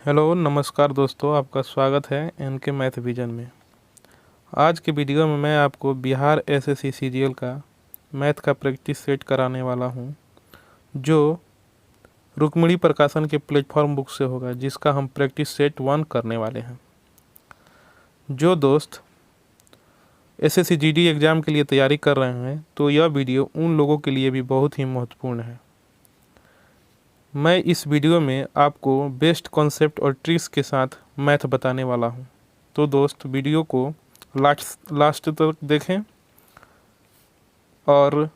Hello नमस्कार दोस्तों, आपका स्वागत है एनके मैथ विजन में। आज के वीडियो में मैं आपको बिहार एसएससी सीजीएल का मैथ का प्रैक्टिस सेट कराने वाला हूं, जो रुक्मिणी प्रकाशन के प्लेटफॉर्म बुक से होगा, जिसका हम प्रैक्टिस सेट 1 करने वाले हैं। जो दोस्त एसएससी जीडी एग्ज़ाम के लिए तैयारी कर रहे हैं तो यह वीडियो उन लोगों के लिए भी बहुत ही महत्वपूर्ण है। मैं इस वीडियो में आपको बेस्ट कॉन्सेप्ट और ट्रिक्स के साथ मैथ बताने वाला हूं। तो दोस्त वीडियो को लास्ट तक देखें और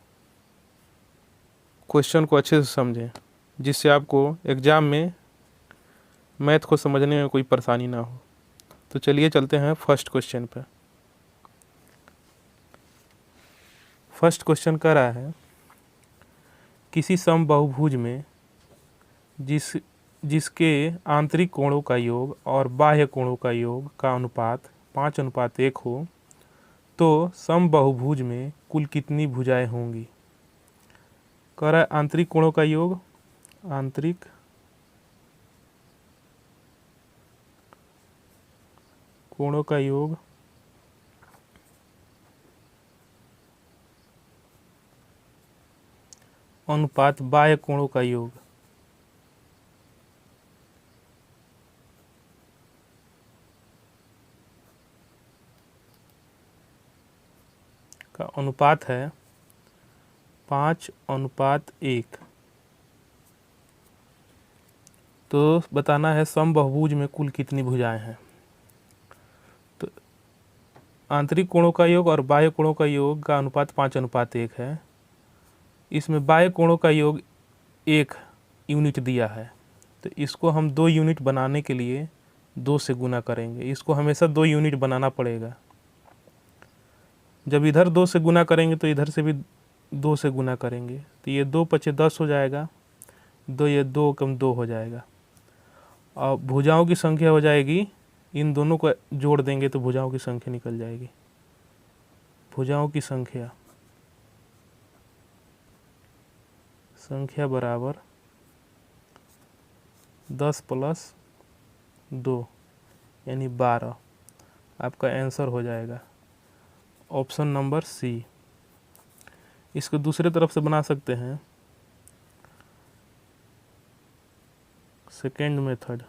क्वेश्चन को अच्छे से समझें, जिससे आपको एग्ज़ाम में मैथ को समझने में कोई परेशानी ना हो। तो चलिए चलते हैं फर्स्ट क्वेश्चन पर। फर्स्ट क्वेश्चन कह रहा है, किसी समबाहुभुज में जिसके आंतरिक कोणों का योग और बाह्य कोणों का योग का अनुपात 5:1 हो, तो समबाहुभुज में कुल कितनी भुजाएं होंगी। कह रहा है आंतरिक कोणों का योग, आंतरिक कोणों का योग अनुपात बाह्य कोणों का योग का अनुपात है 5:1। तो बताना है समबाहुभुज में कुल कितनी भुजाएं हैं। तो आंतरिक कोणों का योग और बाह्य कोणों का योग का अनुपात 5:1 है। इसमें बाह्य कोणों का योग 1 यूनिट दिया है, तो इसको हम 2 यूनिट बनाने के लिए 2 से गुना करेंगे। इसको हमेशा 2 यूनिट बनाना पड़ेगा। जब इधर 2 से गुना करेंगे तो इधर से भी 2 से गुना करेंगे, तो ये 2 पचे 10 हो जाएगा, 2 ये 2 कम 2 हो जाएगा। और भुजाओं की संख्या हो जाएगी, इन दोनों को जोड़ देंगे तो भुजाओं की संख्या निकल जाएगी। भुजाओं की संख्या बराबर 10 + 2 यानी 12। आपका आंसर हो जाएगा ऑप्शन नंबर सी। इसको दूसरे तरफ से बना सकते हैं, सेकेंड मेथड।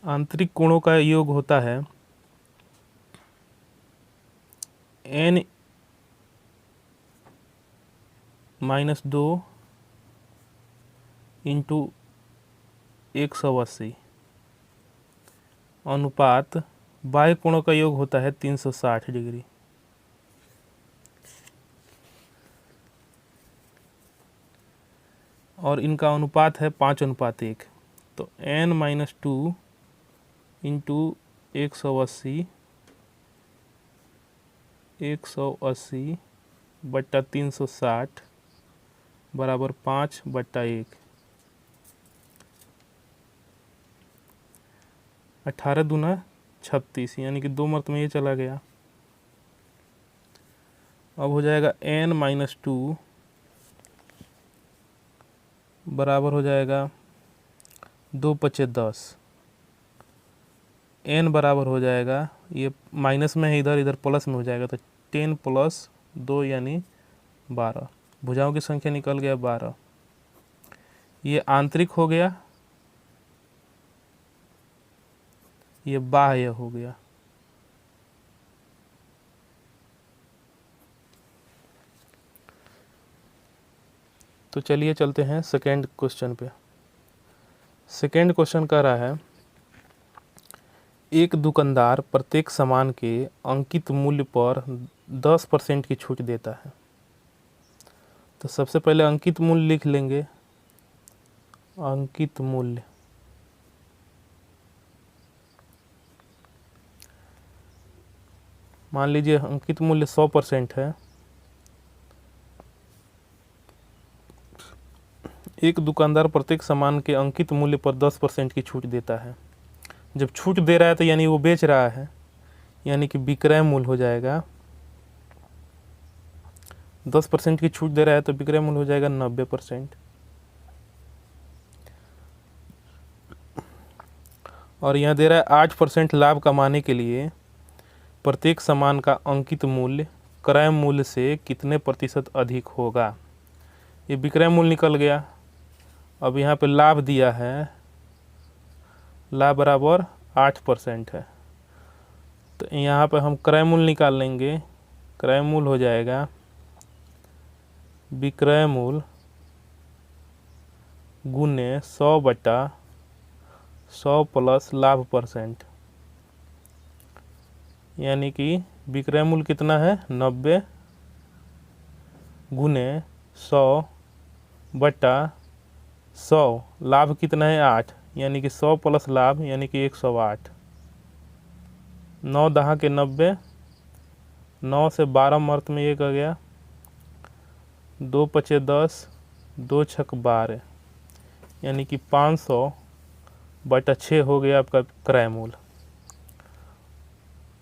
आंतरिक कोणों का योग होता है n - 2 × 180 अनुपात बाह्य कोणों का योग होता है 360 डिग्री। और इनका अनुपात है 5:1। तो n - 2 × 180 बट्टा 360 बराबर 5/1। 18 दूना 36, यानी कि 2 मर्त में ये चला गया। अब हो जाएगा n - 2 बराबर हो जाएगा 2 पचे 10। n बराबर हो जाएगा, ये माइनस में है, इधर इधर प्लस में हो जाएगा, तो 10 + 2 यानी 12। भुजाओं की संख्या निकल गया 12। ये आंतरिक हो गया, ये बाह्य हो गया। तो चलिए चलते हैं सेकेंड क्वेश्चन पे। सेकेंड क्वेश्चन कह रहा है, एक दुकानदार प्रत्येक सामान के अंकित मूल्य पर 10% की छूट देता है। तो सबसे पहले अंकित मूल्य लिख लेंगे। अंकित मूल्य मान लीजिए अंकित मूल्य 100% है। एक दुकानदार प्रत्येक सामान के अंकित मूल्य पर 10% की छूट देता है। जब छूट दे रहा है तो यानी वो बेच रहा है, यानी कि विक्रय मूल्य हो जाएगा 10% की छूट दे रहा है तो विक्रय मूल्य हो जाएगा 90%। और यहाँ दे रहा है 8% लाभ कमाने के लिए प्रत्येक सामान का अंकित मूल्य क्रय मूल्य से कितने प्रतिशत अधिक होगा। ये विक्रय मूल्य निकल गया। अब यहाँ पे लाभ दिया है, लाभ बराबर 8% है, तो यहाँ पे हम क्रय मूल्य निकाल लेंगे। क्रय मूल्य हो जाएगा विक्रय मूल्य गुने 100/100 प्लस लाभ परसेंट, यानी कि विक्रय मूल्य कितना है 90 गुने 100/100, लाभ कितना है 8, यानी कि 100 प्लस लाभ यानी कि 108। 9 दहा के 90, 9 से 12 मर्त में 1 आ गया, 2 पचे 10, 2 छक 12, यानी कि 500/6 हो गया आपका क्रय मूल्य।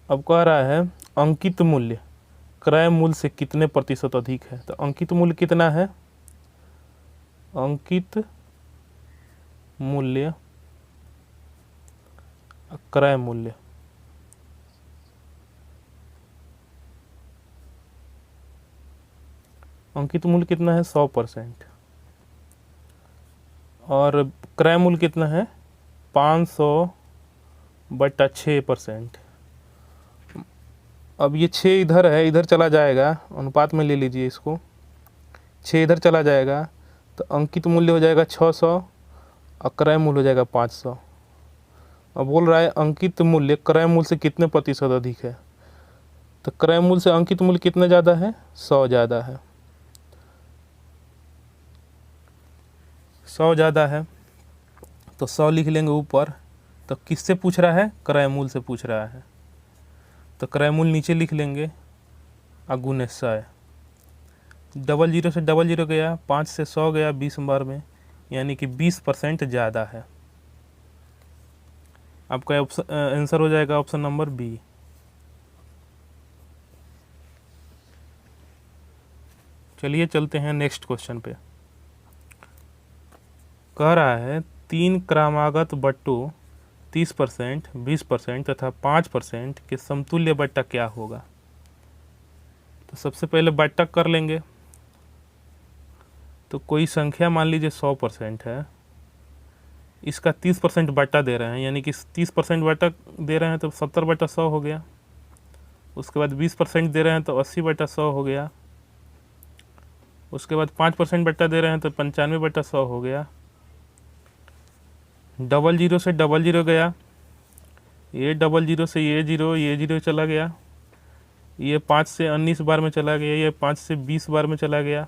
अब कह रहा है अंकित मूल्य क्रय मूल्य से कितने प्रतिशत अधिक है। तो अंकित मूल्य कितना है, अंकित मूल्य क्रय मूल्य अंकित मूल्य कितना है 100%, और क्रय मूल्य कितना है 500/6%। अब ये 6 इधर है, इधर चला जाएगा, अनुपात में ले लीजिए इसको, 6 इधर चला जाएगा तो अंकित मूल्य हो जाएगा 600 और क्रय मूल्य हो जाएगा 500। अब बोल रहा है अंकित मूल्य क्रय मूल्य से कितने प्रतिशत अधिक है। तो क्रय मूल्य से अंकित मूल्य कितना ज़्यादा है, 100 ज़्यादा है, 100 ज़्यादा है, तो 100 लिख लेंगे ऊपर। तो किससे पूछ रहा है, क्रय मूल्य से पूछ रहा है, तो क्रय मूल्य नीचे लिख लेंगे गुने 100। 00 से 00 गया, 5 से 100 गया 20 बार में, यानी कि 20% ज़्यादा है। आपका ऑप्शन आंसर हो जाएगा ऑप्शन नंबर बी। चलिए चलते हैं नेक्स्ट क्वेश्चन पे। कह रहा है 3 क्रमागत बट्टों 30%, 20% तथा 5% के समतुल्य बट्टा क्या होगा। तो सबसे पहले बट्टा कर लेंगे। तो कोई संख्या मान लीजिए 100% है, इसका 30% बट्टा दे रहे हैं, यानी कि 30% बट्टा दे रहे हैं तो 70/100 हो गया। उसके बाद 20% दे रहे हैं तो 80/100 हो गया। उसके बाद 5% बट्टा दे रहे हैं तो 95/100 हो गया। 00 से 00 गया, ये 00 से ये जीरो चला गया, ये 5 से 19 बार में चला गया, ये 5 से 20 बार में चला गया।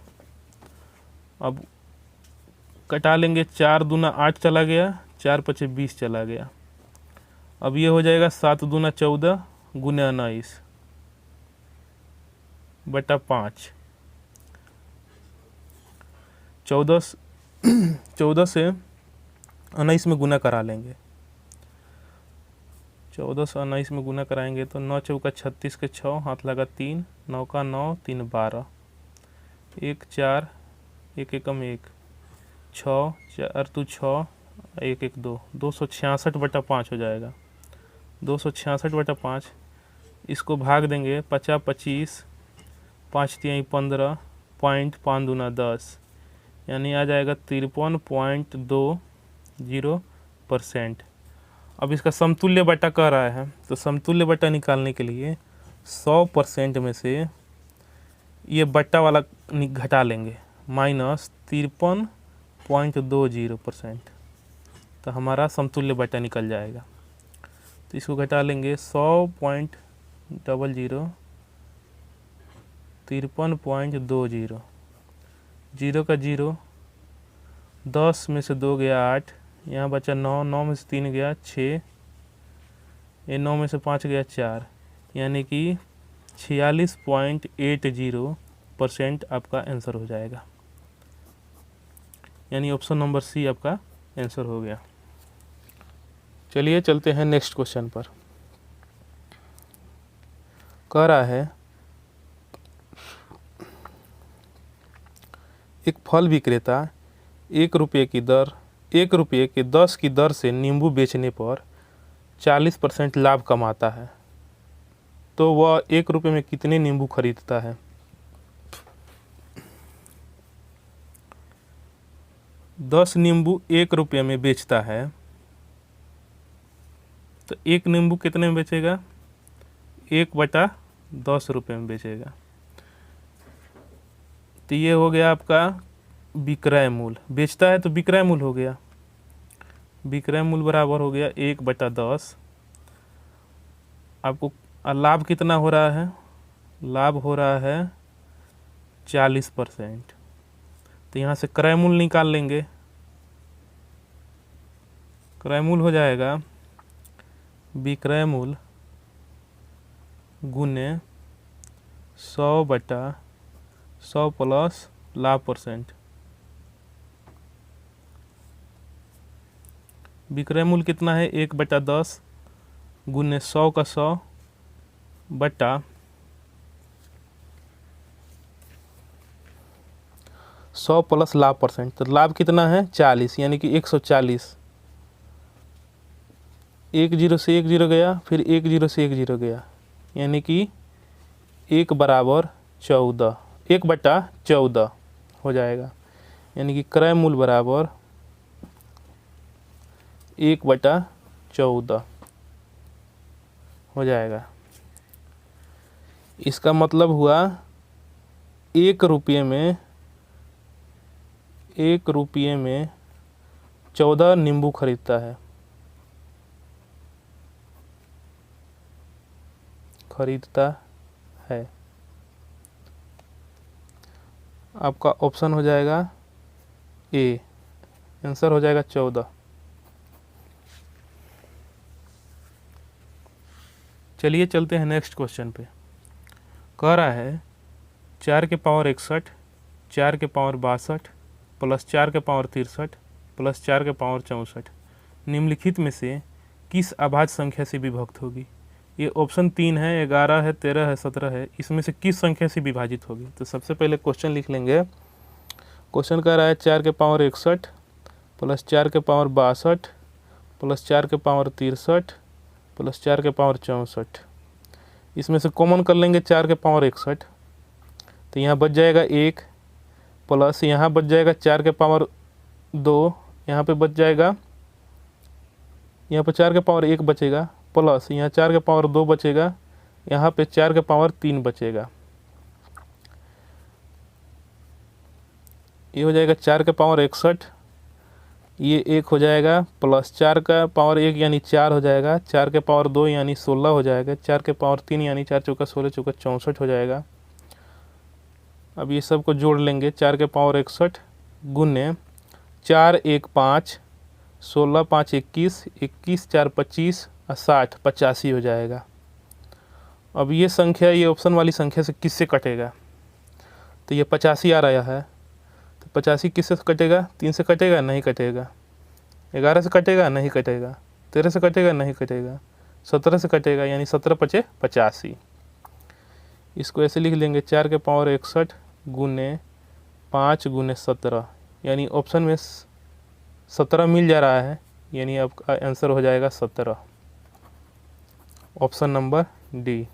अब कटा लेंगे, 4 दूना 8 चला गया, 4 पचे 20 चला गया। अब ये हो जाएगा 7 दूना 14 गुने 19/5। 14 से 19 में गुना करा लेंगे। 14 से 19 में गुना कराएंगे तो 9 चौका 36 के 6, हाथ लगा 3, 9 का 9, 3 12, 1 4, 1 एकम 1, 6 4 तू 6, 1 1 2, 266/5 हो जाएगा। 266/5 इसको भाग देंगे 50 25, 5 3 15, पॉइंट 5 दूना 10, यानी आ जाएगा 53.20%। अब इसका समतुल्य बट्टा कह रहा है, तो समतुल्य बट्टा निकालने के लिए 100% में से ये बट्टा वाला घटा लेंगे, माइनस 53.20%, तो हमारा समतुल्य बट्टा निकल जाएगा। तो इसको घटा लेंगे 100.00 53.20, 0 का 0, 10 में से 2 गया 8, यहाँ बचा 9, 9 में से 3 गया 6, ये 9 में से 5 गया 4, यानी कि 46.80% आपका आंसर हो जाएगा। यानी ऑप्शन नंबर सी आपका आंसर हो गया। चलिए चलते हैं नेक्स्ट क्वेश्चन पर। कह रहा है एक फल विक्रेता 1 रुपये की दर से नींबू बेचने पर 40% लाभ कमाता है, तो वह 1 रुपये में कितने नींबू खरीदता है? 10 नींबू 1 रुपये में बेचता है, तो 1 नींबू कितने में बेचेगा? 1/10 रुपये में बेचेगा। तो ये हो गया आपका विक्रय मूल्य। बेचता है तो विक्रय मूल्य हो गया, विक्रय मूल्य बराबर हो गया 1/10। आपको लाभ कितना हो रहा है? लाभ हो रहा है 40%। तो यहाँ से क्रय मूल्य निकाल लेंगे। क्रय मूल्य हो जाएगा विक्रय मूल्य गुने 100/100 प्लस लाभ परसेंट। विक्रय मूल्य कितना है? 1/10 गुने 100 का 100 बटा 100 प्लस लाभ परसेंट। तो लाभ कितना है? 40, यानी कि 140। 1 0 से 1 0 गया, फिर 1 0 से 1 0 गया, यानी कि 1/14, 1/14 हो जाएगा। यानी कि क्रय मूल्य बराबर 1/14 हो जाएगा। इसका मतलब हुआ 1 रुपये में 14 नींबू खरीदता है। आपका ऑप्शन हो जाएगा ए, आंसर हो जाएगा 14। चलिए चलते हैं नेक्स्ट क्वेश्चन पे। कह रहा है 4 के पावर 61, 4 के पावर 62 प्लस 4 के पावर 63 प्लस 4 के पावर 64 निम्नलिखित में से किस अभाज्य संख्या से विभक्त होगी? ये ऑप्शन 3 है, 11 है, 13 है, 17 है। इसमें से किस संख्या से विभाजित होगी? तो सबसे पहले क्वेश्चन लिख लेंगे। क्वेश्चन कह रहा है 4 के पावर 61 प्लस 4 के पावर 62 प्लस 4 के पावर 63 प्लस 4 के पावर 64। इसमें से कॉमन कर लेंगे 4 के पावर 61, तो यहाँ बच जाएगा 1 प्लस यहाँ बच जाएगा 4 के पावर 2, यहाँ पे बच जाएगा, यहाँ पे 4 के पावर 1 बचेगा, प्लस यहाँ 4 के पावर 2 बचेगा, यहाँ पे 4 के पावर 3 बचेगा। ये हो जाएगा 4 के पावर 61, ये 1 हो जाएगा, प्लस 4 का पावर 1 यानी 4 हो जाएगा, 4 के पावर 2 यानी 16 हो जाएगा, 4 के पावर 3 यानी 4 चौका 16 चौका 64 हो जाएगा। अब ये सब को जोड़ लेंगे। 4 के पावर 61 गुने 4 1 5 16 5 21 21 4 25 और 60 85 हो जाएगा। अब ये संख्या ये ऑप्शन वाली संख्या से किससे कटेगा? तो ये 85 आ रहा है, तो 85 किससे कटेगा? 3 से कटेगा? नहीं कटेगा। 11 से कटेगा? नहीं कटेगा। 13 से कटेगा? नहीं कटेगा। 17 से कटेगा, यानी 17 × 5 = 85। इसको ऐसे लिख लेंगे 4 के पावर 61 गुने 5 गुने 17, यानी ऑप्शन में 17 मिल जा रहा है, यानी आपका आंसर हो जाएगा 17, ऑप्शन नंबर डी।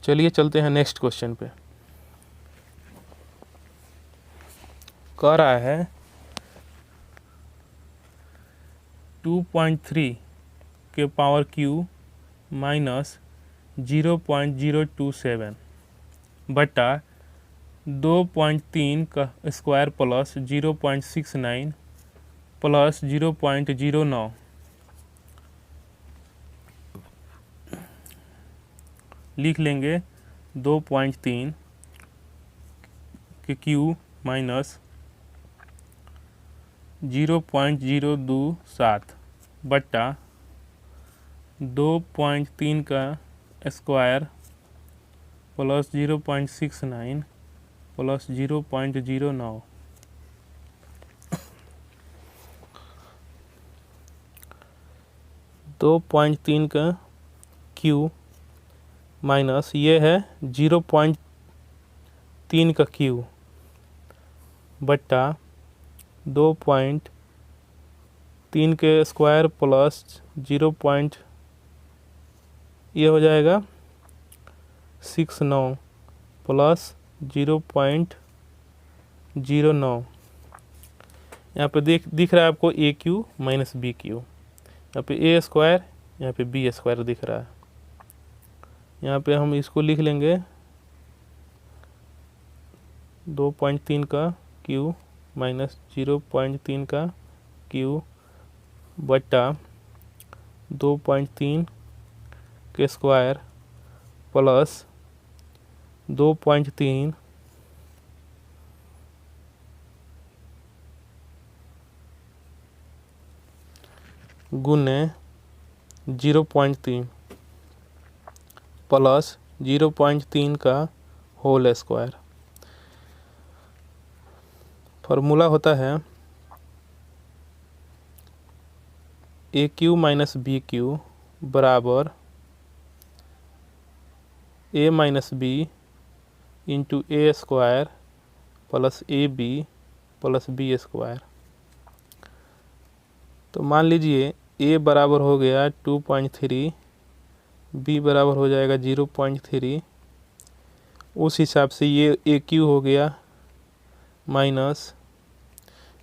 चलिए चलते हैं नेक्स्ट क्वेश्चन पे। कह रहा है 2.3 के पावर क्यू माइनस 0.027 बटा 2.3 का स्क्वायर प्लस 0.69 प्लस 0.09 लिख लेंगे। 2.3 के क्यू माइनस 0.027 बट्टा 2.3 का स्क्वायर प्लस 0.69 प्लस 0.09। दो 2.3 का क्यू माइनस ये है 0.3 का क्यू, बट्टा 2.3 के स्क्वायर प्लस 0 पॉइंट ये हो जाएगा 69 प्लस 0.09। यहाँ पे दिख रहा है आपको ए क्यू माइनस बी क्यू। यहाँ पे ए स्क्वायर, यहाँ पे बी स्क्वायर दिख रहा है। यहाँ पे हम इसको लिख लेंगे 2.3 का क्यू माइनस 0.3 का क्यू बट्टा 2.3 के स्क्वायर प्लस 2.3 गुने 0.3 प्लस 0.3 का होल स्क्वायर। फार्मूला होता है A cube minus B cube बराबर A minus B into A square plus A B plus B square. तो मान लीजिए ए बराबर हो गया 2.3, बी बराबर हो जाएगा 0.3। उस हिसाब से ये ए क्यू हो गया माइनस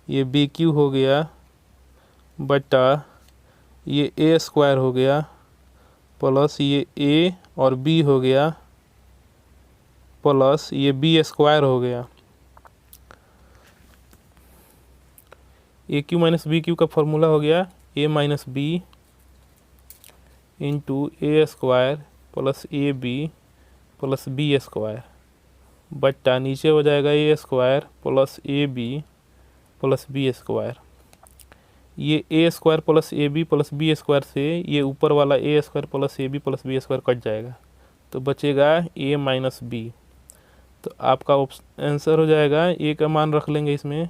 ये बी क्यू हो गया बटा ये ए स्क्वायर हो गया प्लस ये ए और बी हो गया प्लस ये बी स्क्वायर हो गया। A cube minus B cube का फॉर्मूला हो गया A minus B into A square plus A B plus B square बट्टा नीचे हो जाएगा A square plus A B plus B square. ये A square plus A B plus B square से ये ऊपर वाला A square plus A B plus B square cut जाएगा तो बचेगा ए माइनस बी। तो आपका आंसर हो जाएगा ए का मान रख लेंगे इसमें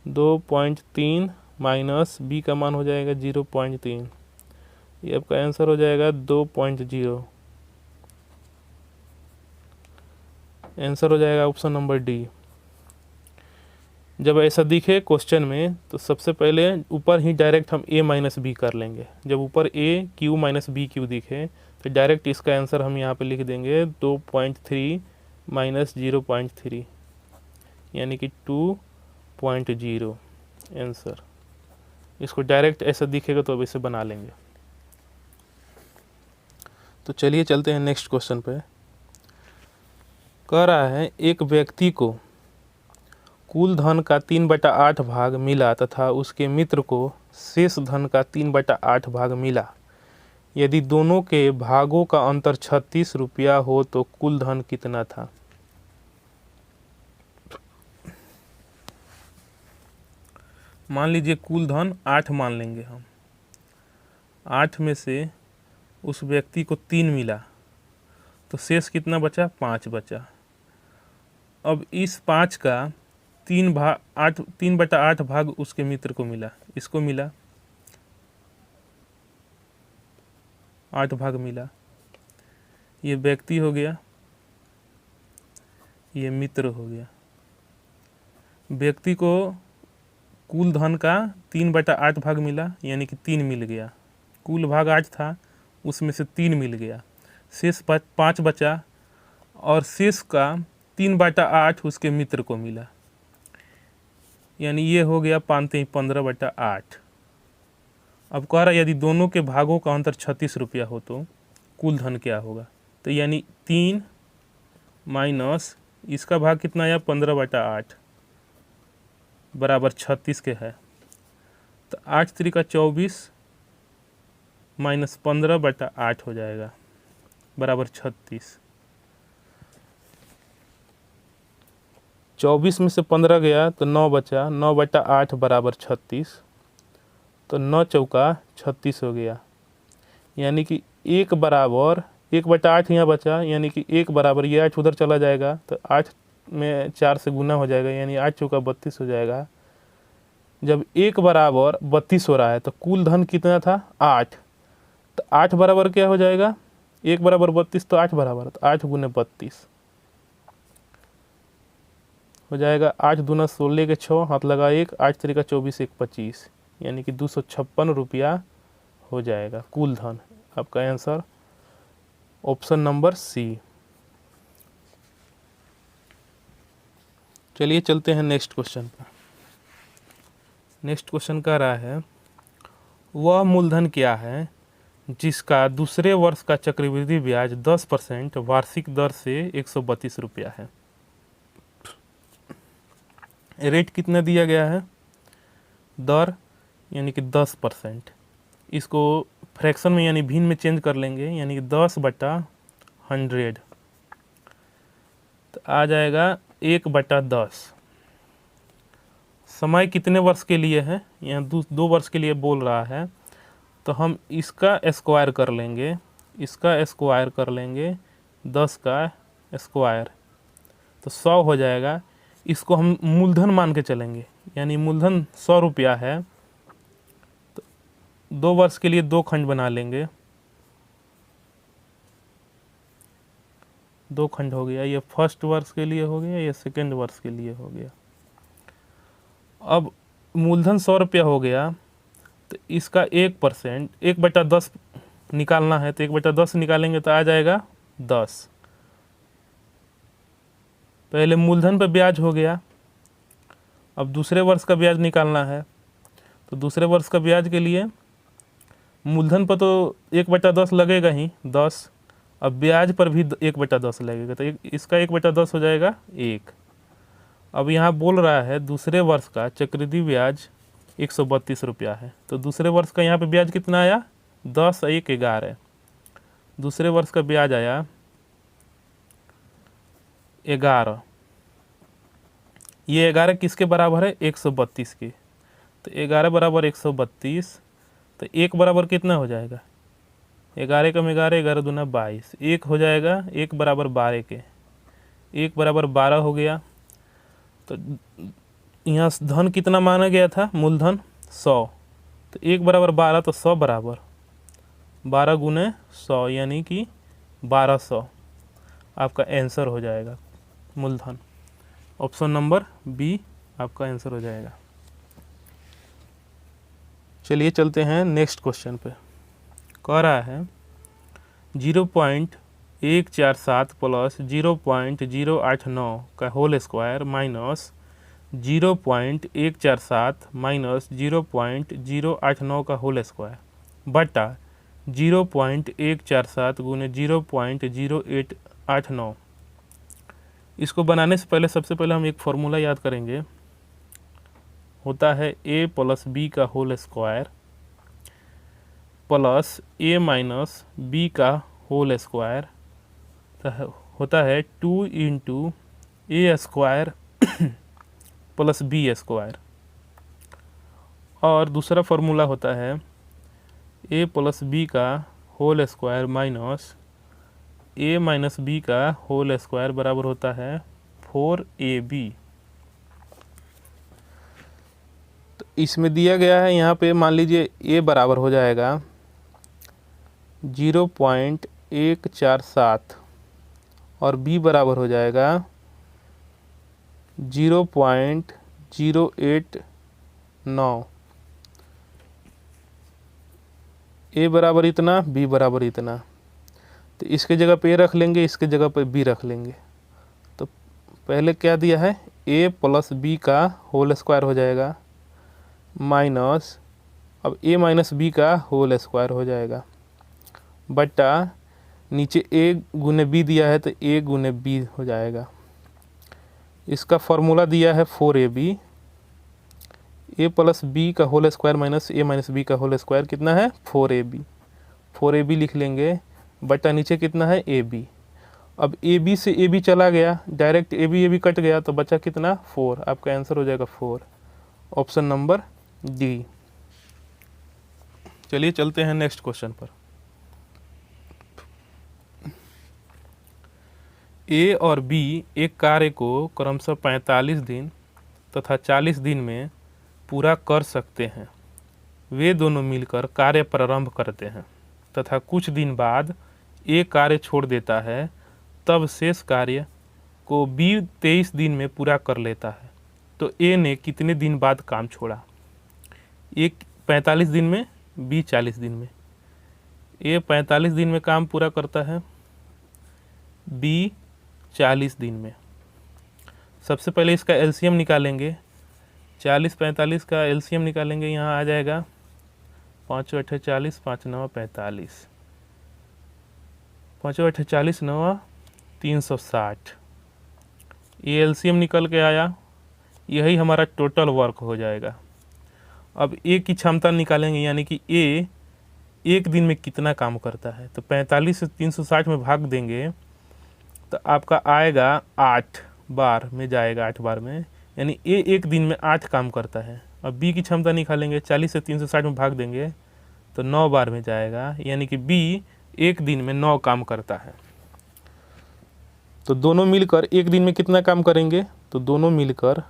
2.3 माइनस बी का मान हो जाएगा 0.3। ये आपका आंसर हो जाएगा 2.0। आंसर हो जाएगा ऑप्शन नंबर डी। जब ऐसा दिखे क्वेश्चन में तो सबसे पहले ऊपर ही डायरेक्ट हम ए माइनस बी कर लेंगे। जब ऊपर ए क्यू माइनस बी क्यू दिखे तो डायरेक्ट इसका आंसर हम यहाँ पे लिख देंगे 2.3 माइनस 0.3 यानी कि 2.0 आंसर। इसको डायरेक्ट ऐसा दिखेगा तो अब इसे बना लेंगे। तो चलिए चलते हैं नेक्स्ट क्वेश्चन पे। कह रहा है एक व्यक्ति को कुल धन का 3/8 भाग मिला तथा उसके मित्र को शेष धन का 3/8 भाग मिला। यदि दोनों के भागों का अंतर 36 रुपया हो तो कुल धन कितना था। मान लीजिए कुल धन 8 मान लेंगे हम। 8 में से उस व्यक्ति को 3 मिला तो शेष कितना बचा, 5 बचा। अब इस 5 का 3/8 भाग उसके मित्र को मिला, इसको मिला 8 भाग मिला। ये व्यक्ति हो गया, ये मित्र हो गया। व्यक्ति को कुल धन का 3/8 भाग मिला यानी कि 3 मिल गया। कुल भाग 8 था उसमें से 3 मिल गया, शेष 5 बचा और शेष का 3/8 उसके मित्र को मिला यानी ये हो गया 15/8। अब कह रहा है यदि दोनों के भागों का अंतर 36 रुपया हो तो कुल धन क्या होगा। तो यानी 3 माइनस इसका भाग कितना आया 15/8 बराबर 36 के है। तो 8 3 24 माइनस 15/8 हो जाएगा बराबर 36। 24 में से 15 गया तो 9 बचा, 9/8 बराबर 36। तो 9 चौका 36 हो गया यानी कि 1 बराबर 1/8 यहाँ बचा यानी कि 1 बराबर ये 8 उधर चला जाएगा तो 8 में 4 से गुना हो जाएगा यानी 8 चौका 32 हो जाएगा। जब 1 बराबर 32 हो रहा है तो कुल धन कितना था 8। तो 8 बराबर क्या हो जाएगा, 1 बराबर 32 तो 8 बराबर, तो 8 गुने 32 हो जाएगा 8 दूना 16 के 6, हाथ लगा 1, 8 तरीका 24, 1 25, यानी कि 256 रुपया हो जाएगा कुल धन। आपका आंसर ऑप्शन नंबर सी। चलिए चलते हैं नेक्स्ट क्वेश्चन पर। नेक्स्ट क्वेश्चन कह रहा है वह मूलधन क्या है जिसका दूसरे वर्ष का चक्रवृद्धि ब्याज 10% वार्षिक दर से 132 रुपया है। रेट कितना दिया गया है, दर यानी कि 10%, इसको फ्रैक्शन में यानी भिन्न में चेंज कर लेंगे, यानी कि 10/100, तो आ जाएगा 1/10। समय कितने वर्ष के लिए है, यहाँ 2 वर्ष के लिए बोल रहा है, तो हम इसका स्क्वायर कर लेंगे, इसका स्क्वायर कर लेंगे 10 का स्क्वायर, तो 100 हो जाएगा। इसको हम मूलधन मान के चलेंगे, यानी मूलधन 100 रुपया है, तो 2 वर्ष के लिए 2 खंड बना लेंगे, 2 खंड हो गया। ये फर्स्ट वर्ष के लिए हो गया, ये सेकेंड वर्ष के लिए हो गया। अब मूलधन 100 रुपया हो गया, तो इसका 1%, 1/10 निकालना है, तो 1/10 निकालेंगे तो आ जाएगा 10। पहले मूलधन पर ब्याज हो गया, अब दूसरे वर्ष का ब्याज निकालना है, तो दूसरे वर्ष का ब्याज के लिए मूलधन पर तो 1/10 लगेगा ही 10, अब ब्याज पर भी 1/10 लगेगा, तो इसका 1/10 हो जाएगा 1। अब यहाँ बोल रहा है दूसरे वर्ष का चक्रवृद्धि ब्याज 132 रुपया है, तो दूसरे वर्ष का यहाँ पे ब्याज कितना आया, 10 1 11। दूसरे वर्ष का ब्याज आया 11, ये 11 किसके बराबर है, 132 के, तो 11 बराबर 132, तो 1 बराबर कितना हो जाएगा, 11 कम 11, 11 दूना 22, 1 हो जाएगा, 1 बराबर 12 के, 1 बराबर 12 हो गया। तो यहाँ धन कितना माना गया था, मूलधन 100, तो 1 बराबर 12, तो 100 बराबर 12 गुने 100, यानी कि 1200 आपका आंसर हो जाएगा मूलधन। ऑप्शन नंबर बी आपका आंसर हो जाएगा। चलिए चलते हैं नेक्स्ट क्वेश्चन पे। कह रहा है 0.147 प्लस 0.089 का होल स्क्वायर माइनस 0.147 माइनस 0.089 का होल स्क्वायर बटा 0.147 गुने 0.0889। इसको बनाने से पहले सबसे पहले हम एक फॉर्मूला याद करेंगे, होता है a प्लस बी का whole square plus a minus b का होल स्क्वायर, होता है 2 इंटू ए स्क्वायर प्लस बी स्क्वायर। और दूसरा फार्मूला होता है a प्लस बी का whole square minus a minus b का होल स्क्वायर बराबर होता है 4ab। तो इसमें दिया गया है, यहाँ पे मान लीजिए a बराबर हो जाएगा 0.147 और b बराबर हो जाएगा 0.089। a बराबर इतना, b बराबर इतना, तो इसके जगह पे a रख लेंगे, इसके जगह पे b रख लेंगे। तो पहले क्या दिया है, a प्लस बी का होल स्क्वायर हो जाएगा माइनस, अब a माइनस बी का होल स्क्वायर हो जाएगा बटा नीचे a गुने b दिया है तो a गुने b हो जाएगा। इसका फॉर्मूला दिया है 4ab, a प्लस बी का whole square minus a minus b का होल स्क्वायर कितना है 4ab, 4ab लिख लेंगे बटा नीचे कितना है ab। अब ab से ab चला गया, डायरेक्ट ab कट गया, तो बचा कितना 4। आपका आंसर हो जाएगा 4, ऑप्शन नंबर डी। चलिए चलते हैं नेक्स्ट क्वेश्चन पर। ए और बी एक कार्य को क्रमशः 45 दिन तथा 40 दिन में पूरा कर सकते हैं। वे दोनों मिलकर कार्य प्रारंभ करते हैं तथा कुछ दिन बाद एक कार्य छोड़ देता है, तब शेष कार्य को बी 23 दिन में पूरा कर लेता है तो ए ने कितने दिन बाद काम छोड़ा? ए 45 दिन में, बी 40 दिन में। ए 45 दिन में काम पूरा करता है, बी 40 दिन में। सबसे पहले इसका एलसीएम निकालेंगे। 40 45 का एलसीएम निकालेंगे, यहाँ आ जाएगा 5 8 40, 5 9 45, 5 8 40 9 360। ये एलसीएम निकल के आया, यही हमारा टोटल वर्क हो जाएगा। अब ए की क्षमता निकालेंगे, यानी कि ए एक दिन में कितना काम करता है। तो 45 से 360 में भाग देंगे तो आपका आएगा 8 बार में जाएगा, 8 बार में, यानी ए एक दिन में 8 काम करता है। अब बी की क्षमता निकालेंगे, 40 से 360 में भाग देंगे तो 9 बार में जाएगा, यानी कि बी एक दिन में 9 काम करता है। तो दोनों मिलकर एक दिन में कितना काम करेंगे? तो दोनों मिलकर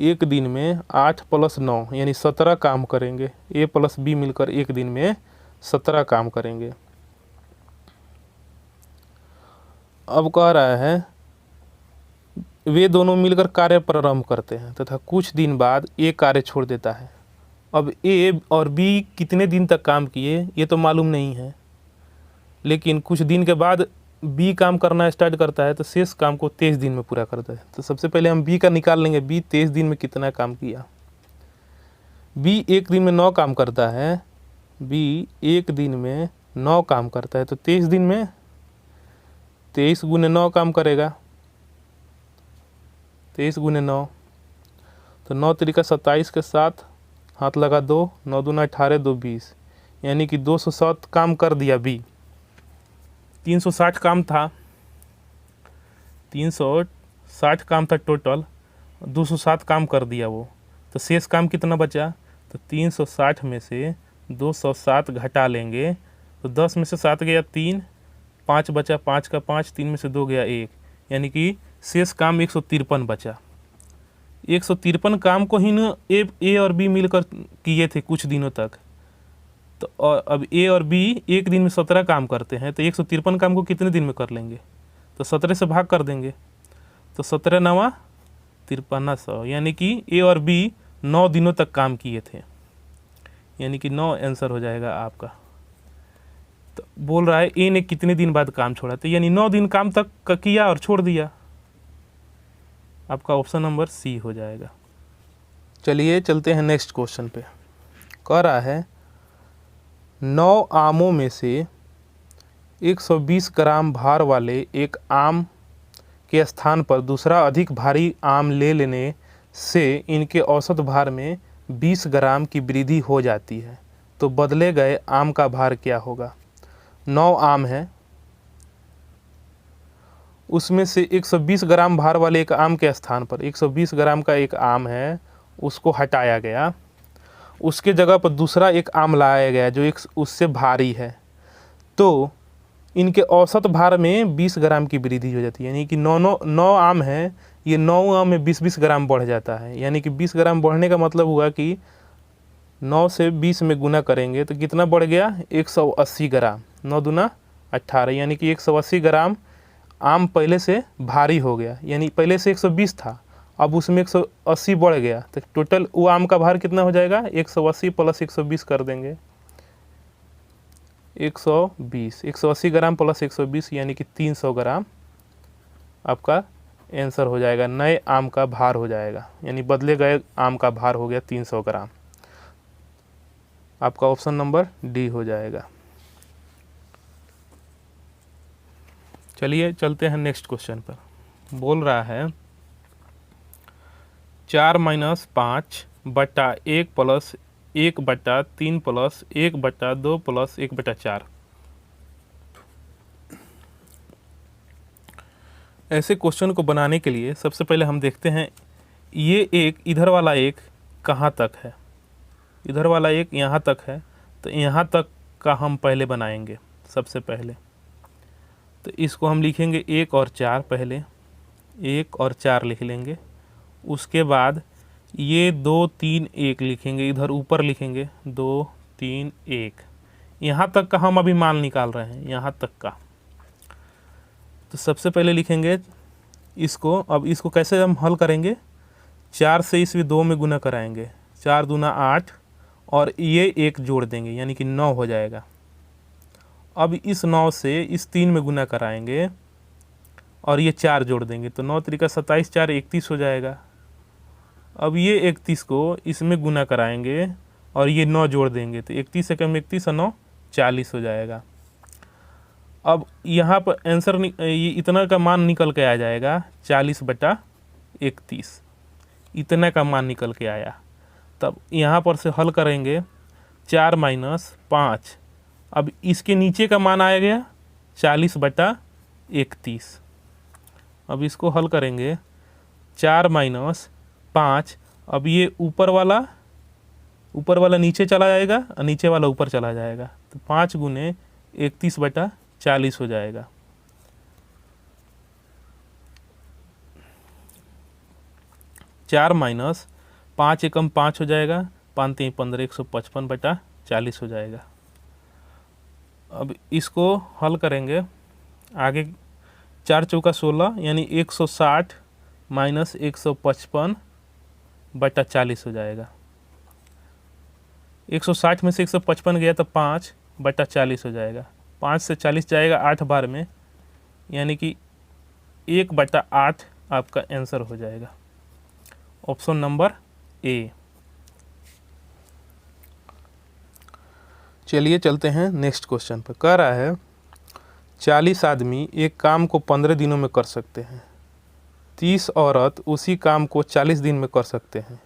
एक दिन में 8 + 9 यानी 17 काम करेंगे। ए प्लस बी मिलकर एक दिन में 17 काम करेंगे। अब कह रहा है वे दोनों मिलकर कार्य प्रारंभ करते हैं तथा कुछ दिन बाद ए कार्य छोड़ देता है। अब ए और बी कितने दिन तक काम किए ये तो मालूम नहीं है, लेकिन कुछ दिन के बाद बी काम करना स्टार्ट करता है तो शेष काम को 23 दिन में पूरा करता है। तो सबसे पहले हम बी का निकाल लेंगे, बी 23 दिन में कितना काम किया। बी एक दिन में 9 काम करता है, बी एक दिन में 9 काम करता है तो 23 दिन में 23 गुने 9 काम करेगा। 23 गुने 9 तो 9 तरीका 27 के साथ हाथ लगा 2, 9 दूना 18, 2 20, यानी कि 207 काम कर दिया बी। 360 काम था, 360 काम था टोटल, 207 काम कर दिया वो। तो शेष काम कितना बचा? तो 360 में से 207 घटा लेंगे तो 10 में से 7 गया 3, 5 बचा, 5 का 5, 3 में से 2 गया 1, यानी कि शेष काम 153 बचा। 153 काम को ही न ए और बी मिलकर किए थे कुछ दिनों तक। तो अब ए और बी एक दिन में 17 काम करते हैं तो 153 काम को कितने दिन में कर लेंगे? तो 17 से भाग कर देंगे तो 17 9 5300, यानी कि ए और बी 9 दिनों तक काम किए थे, यानी कि 9 आंसर हो जाएगा आपका। तो बोल रहा है ए ने कितने दिन बाद काम छोड़ा, तो यानी 9 दिन काम तक किया और छोड़ दिया। आपका ऑप्शन नंबर सी हो जाएगा। चलिए चलते हैं नेक्स्ट क्वेश्चन पे। कह रहा है 9 आमों में से 120 ग्राम भार वाले एक आम के स्थान पर दूसरा अधिक भारी आम ले लेने से इनके औसत भार में 20 ग्राम की वृद्धि हो जाती है, तो बदले गए आम का भार क्या होगा? 9 आम है, उसमें से 120 ग्राम भार वाले एक आम के स्थान पर 120 ग्राम का एक आम है, उसको हटाया गया, उसके जगह पर दूसरा एक आम लाया गया जो एक उससे भारी है, तो इनके औसत भार में 20 ग्राम की वृद्धि हो जाती है। यानी कि 9 आम है, ये 9 आम में 20 ग्राम बढ़ जाता है। यानी कि 20 ग्राम बढ़ने का मतलब हुआ कि 9 से 20 में गुना करेंगे तो कितना बढ़ गया? 180 ग्राम। 9 दूना 18, यानी कि 180 ग्राम आम पहले से भारी हो गया। यानी पहले से 120 था, अब उसमें 180 बढ़ गया, तो टोटल वो आम का भार कितना हो जाएगा? 180 + 120 कर देंगे, 120। 180 ग्राम + 120 यानी कि 300 ग्राम आपका आंसर हो जाएगा। नए आम का भार हो जाएगा, यानी बदले गए आम का भार हो गया 300 ग्राम। आपका ऑप्शन नंबर डी हो जाएगा। चलिए चलते हैं नेक्स्ट क्वेश्चन पर। बोल रहा है 4 - 5 बटा 1 + 1 बटा 3 + 1 बटा 2 + 1 बटा 4। ऐसे क्वेश्चन को बनाने के लिए सबसे पहले हम देखते हैं ये एक इधर वाला एक कहाँ तक है। इधर वाला एक यहाँ तक है, तो यहाँ तक का हम पहले बनाएंगे। सबसे पहले तो इसको हम लिखेंगे 1 और 4, पहले 1 और 4 लिख लेंगे। उसके बाद ये 2 3 1 लिखेंगे, इधर ऊपर लिखेंगे 2 3 1। यहाँ तक का हम अभी मान निकाल रहे हैं, यहाँ तक का। तो सबसे पहले लिखेंगे इसको कैसे हम हल करेंगे, 4 से इसमें 2 में गुना कराएंगे, 4 दूना 8 और ये 1 जोड़ देंगे यानी कि 9 हो जाएगा। अब इस 9 से इस 3 में गुना कराएंगे और ये 4 जोड़ देंगे तो 9 त्रिका 27, 4 31 हो जाएगा। अब ये 31 को इसमें गुना कराएंगे और ये 9 जोड़ देंगे तो 31 से कम 31 और 9 40 हो जाएगा। अब यहाँ पर आंसर ये इतना का मान निकल के आ जाएगा 40/31, इतना का मान निकल के आया। तब यहाँ पर से हल करेंगे 4 - 5, अब इसके नीचे का मान आ गया 40/31। अब इसको हल करेंगे 4 - 5, अब ये ऊपर वाला नीचे चला जाएगा और नीचे वाला ऊपर चला जाएगा तो 5 × 31/40 हो जाएगा। चार माइनस 5 एकम 5 हो जाएगा, 5 3 15, 155/40 हो जाएगा। अब इसको हल करेंगे आगे, 4 चौका 16 यानी 160 - 155/40 हो जाएगा। 160 में से 155 गया तो 5/40 हो जाएगा। 5 से 40 जाएगा 8 बार में यानी कि 1/8 आपका आंसर हो जाएगा, ऑप्शन नंबर ए। चलिए चलते हैं नेक्स्ट क्वेश्चन पर। कह रहा है 40 आदमी एक काम को 15 दिनों में कर सकते हैं, 30 औरत उसी काम को 40 दिन में कर सकते हैं,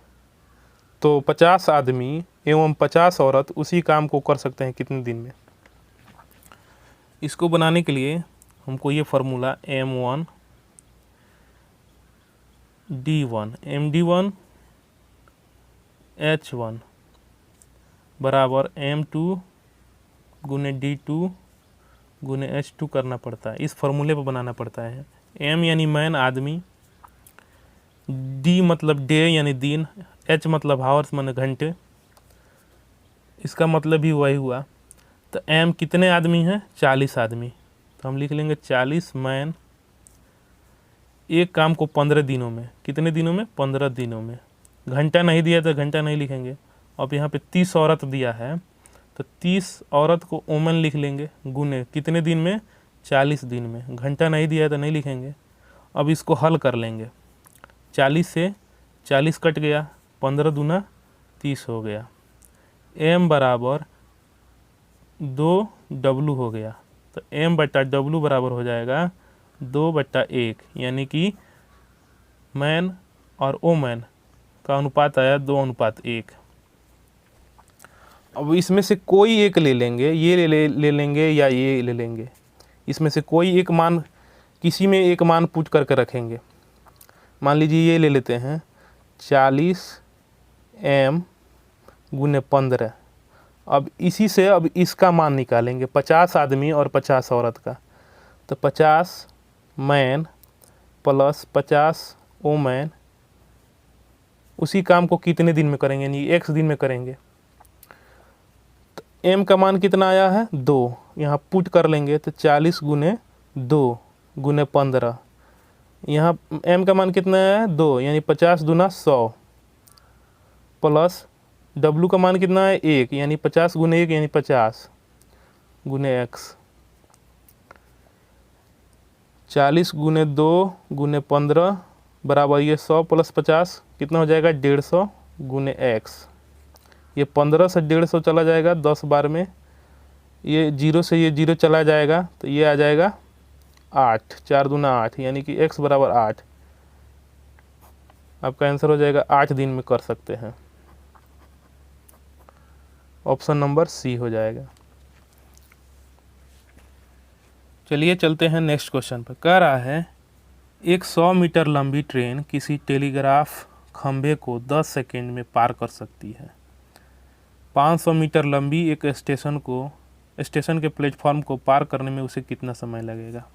तो 50 आदमी एवं 50 औरत उसी काम को कर सकते हैं कितने दिन में। इसको बनाने के लिए हमको ये formula M1 D1 MD1 H1 बराबर M2 × D2 × H2 करना पड़ता है। इस फार्मूले पर बनाना पड़ता है। M यानी मैन आदमी, D मतलब डे यानी दिन, H मतलब हावर्स माने घंटे, इसका मतलब भी वही हुआ। तो M कितने आदमी हैं, 40 आदमी, तो हम लिख लेंगे 40 मैन एक काम को 15 दिनों में, कितने दिनों में, 15 दिनों में। घंटा नहीं दिया तो घंटा नहीं लिखेंगे। अब यहाँ पे 30 औरत दिया है तो 30 औरत को ओमन लिख लेंगे, गुने कितने दिन में, 40 दिन में। घंटा नहीं दिया तो नहीं लिखेंगे। अब इसको हल कर लेंगे, 40 से 40 कट गया, 15 दूना 30 हो गया। M बराबर 2W हो गया, तो M/W बराबर हो जाएगा 2/1 यानी कि मैन और ओमैन का अनुपात आया 2:1। अब इसमें से कोई एक ले लेंगे, ये ले लेंगे या ये ले लेंगे। इसमें से कोई एक मान, किसी में एक मान पुट करके रखेंगे। मान लीजिए ये ले लेते हैं 40 M × 15। अब इसी से अब इसका मान निकालेंगे, 50 आदमी और 50 औरत का, तो 50 मैन प्लस 50 ओमैन उसी काम को कितने दिन में करेंगे, यानी x दिन में करेंगे। तो m का मान कितना आया है, 2, यहाँ पुट कर लेंगे तो 40 × 2 × 15, यहाँ m का मान कितना आया है, 2, यानी 50 दूना 100, प्लस w का मान कितना है, 1, यानी 50 × 1 यानी 50 × x। 40 × 2 × 15 बराबर ये 100 प्लस 50 कितना हो जाएगा, 150 × x। ये 15 से 150 चला जाएगा 10 बार में, ये 0 से ये 0 चला जाएगा तो ये आ जाएगा 8, 4 दूना 8 यानी कि x बराबर 8। आपका आंसर हो जाएगा 8 दिन में कर सकते हैं, ऑप्शन नंबर सी हो जाएगा। चलिए चलते हैं नेक्स्ट क्वेश्चन पर। कह रहा है एक 100 मीटर लंबी ट्रेन किसी टेलीग्राफ खंभे को 10 सेकंड में पार कर सकती है। 500 मीटर लंबी एक स्टेशन के प्लेटफॉर्म को पार करने में उसे कितना समय लगेगा।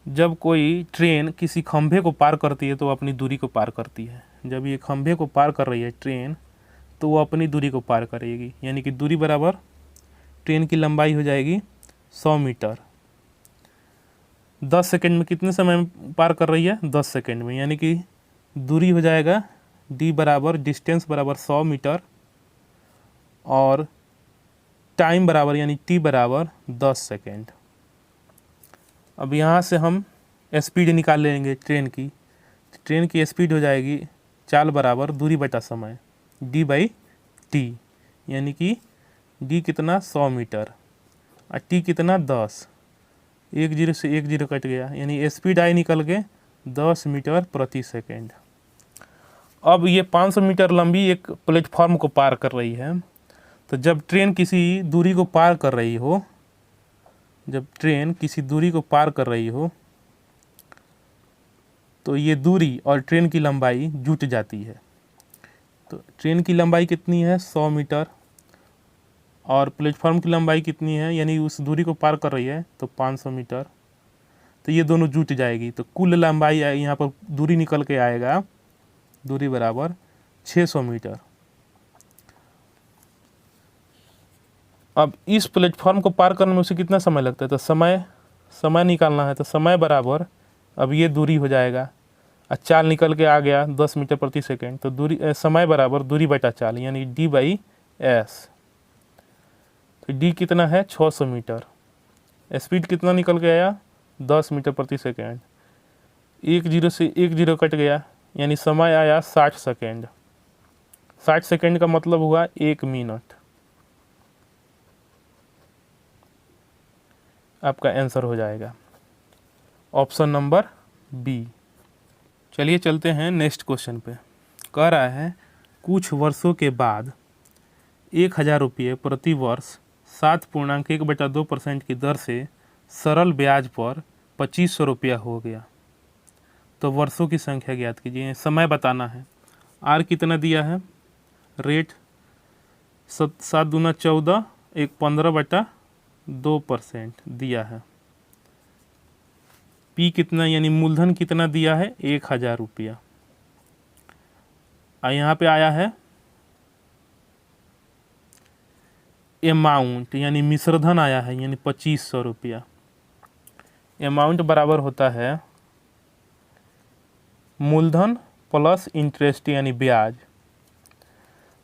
जब कोई ट्रेन किसी खंभे को पार करती है तो वो अपनी दूरी को पार करती है। जब ये खंभे को पार कर रही है ट्रेन तो वो अपनी दूरी को पार करेगी, यानी कि दूरी बराबर ट्रेन की लंबाई हो जाएगी 100 मीटर, 10 सेकेंड में कितने समय में पार कर रही है? 10 सेकेंड में। यानी कि दूरी हो जाएगा d बराबर डिस्टेंस बराबर 100 मीटर और टाइम बराबर यानी t बराबर 10 सेकेंड। अब यहाँ से हम स्पीड निकाल लेंगे ट्रेन की। ट्रेन की स्पीड हो जाएगी चाल बराबर दूरी बटा समय d/t, यानी कि d कितना 100 मीटर और t कितना 10। 1 0 से 1 0 कट गया, यानी स्पीड आई निकल के 10 मीटर प्रति सेकेंड। अब ये 500 मीटर लंबी एक प्लेटफॉर्म को पार कर रही है। तो जब ट्रेन किसी दूरी को पार कर रही हो, तो ये दूरी और ट्रेन की लंबाई जुट जाती है। तो ट्रेन की लंबाई कितनी है? 100 मीटर और प्लेटफॉर्म की लंबाई कितनी है, यानी उस दूरी को पार कर रही है तो 500 मीटर। तो ये दोनों जुट जाएगी तो कुल लंबाई यहाँ पर दूरी निकल के आएगा, दूरी बराबर 600 मीटर। अब इस प्लेटफॉर्म को पार करने में उसे कितना समय लगता है? तो समय निकालना है। तो समय बराबर अब ये दूरी हो जाएगा, चाल निकल के आ गया 10 मीटर प्रति सेकेंड। तो समय बराबर दूरी बटा चाल यानी d/s। तो d कितना है? 600 मीटर। स्पीड कितना निकल के आया? 10 मीटर प्रति सेकेंड। 1 0 से 1 0 कट गया, यानी समय आया 60 सेकेंड। 60 सेकेंड का मतलब हुआ 1 मिनट। आपका आंसर हो जाएगा ऑप्शन नंबर बी। चलिए चलते हैं नेक्स्ट क्वेश्चन पे। कह रहा है कुछ वर्षों के बाद 1000 रुपये प्रति वर्ष 7.1/2% की दर से सरल ब्याज पर 2500 रुपया हो गया। तो वर्षों की संख्या ज्ञात कीजिए। समय बताना है। आर कितना दिया है? रेट 7 दूना 14, 15/2% दिया है। पी कितना यानी मूलधन कितना दिया है? 1000 रुपया। यहाँ पे आया है अमाउंट यानी मिश्रधन आया है, यानी 2500 रुपया। अमाउंट बराबर होता है मूलधन प्लस इंटरेस्ट यानी ब्याज।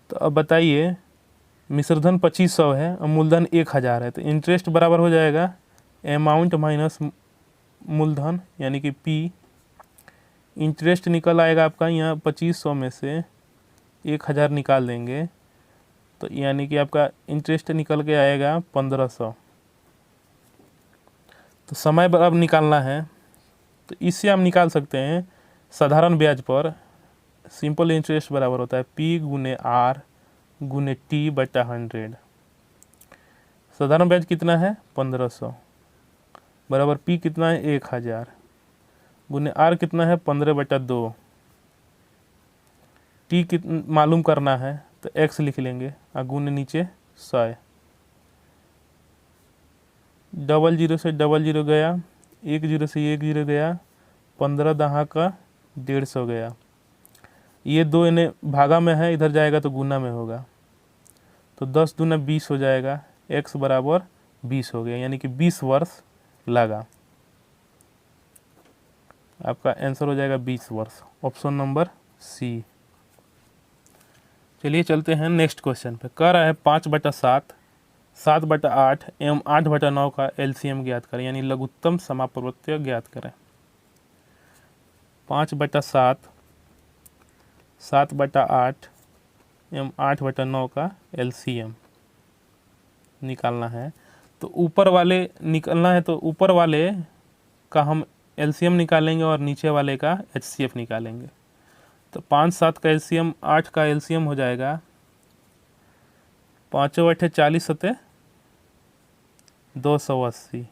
तो अब बताइए, मिश्रधन 2500 है और मूलधन 1000 है, तो इंटरेस्ट बराबर हो जाएगा अमाउंट माइनस मूलधन यानी कि पी। इंटरेस्ट निकल आएगा आपका यहाँ 2500 में से 1000 निकाल देंगे तो यानी कि आपका इंटरेस्ट निकल के आएगा 1500। तो समय अब निकालना है, तो इससे हम निकाल सकते हैं साधारण ब्याज पर सिंपल इंटरेस्ट बराबर होता है P गुने R गुने T/100। साधारण ब्याज कितना है? 1500 बराबर P कितना है? 1000 गुने R कितना है? 15/2। T कितना मालूम करना है तो x लिख लेंगे और गुने नीचे 100। 00 से 00 गया, 10 से 10 गया, 15 दहा का 150 गया। ये दो इन्हें भागा में है, इधर जाएगा तो गुना में होगा। तो 10 दूना 20 हो जाएगा, x बराबर 20 हो गया, यानी कि 20 वर्ष लगा। आपका आंसर हो जाएगा 20 वर्ष, ऑप्शन नंबर सी। चलिए चलते हैं नेक्स्ट क्वेश्चन पे। कह रहा है 5/7, 7/8 एवं 8/9 का एलसीएम ज्ञात करें, यानी लघुत्तम समापवर्त्य ज्ञात करें। 5/7, 7/8 एवं 8/9 का एलसीएम निकालना है। तो ऊपर वाले निकालना है, तो ऊपर वाले का हम एलसीएम निकालेंगे और नीचे वाले का एचसीएफ निकालेंगे। तो 5 7 का एलसीएम 8 का एलसीएम हो जाएगा 5 8 40 सते 280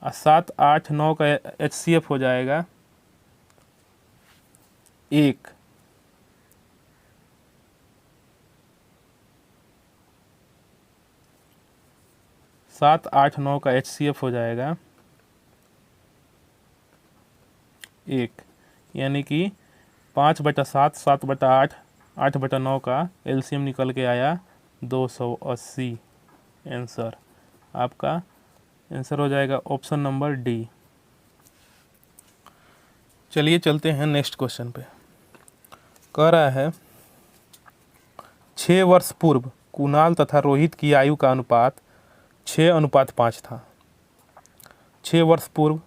और 7 8 9 का एचसीएफ हो जाएगा 1। 7 8 9 का एचसीएफ हो जाएगा 1, यानी कि 5/7, 7/8, 8/9 का एलसीएम निकल के आया 280। आंसर आपका आंसर हो जाएगा ऑप्शन नंबर डी। चलिए चलते हैं नेक्स्ट क्वेश्चन पे। कह रहा है 6 वर्ष पूर्व कुणाल तथा रोहित की आयु का अनुपात 6:5 था। 6 वर्ष पूर्व,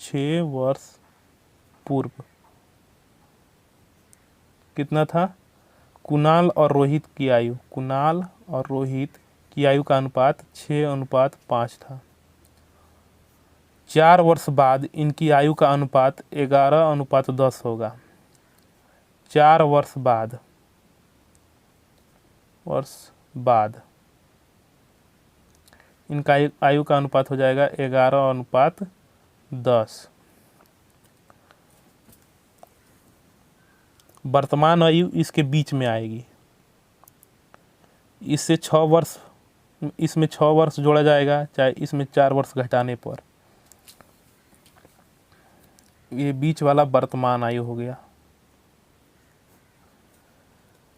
6 वर्ष पूर्व कितना था? कुणाल और रोहित की आयु, कुणाल और रोहित की आयु का अनुपात 6:5 था। 4 वर्ष बाद इनकी आयु का अनुपात 11:10 होगा। 4 वर्ष बाद इनका आयु का अनुपात हो जाएगा 11:10। वर्तमान आयु इसके बीच में आएगी। इससे 6 वर्ष, इसमें 6 वर्ष जोड़ा जाएगा, चाहे इसमें 4 वर्ष घटाने पर। ये बीच वाला वर्तमान आयु हो गया।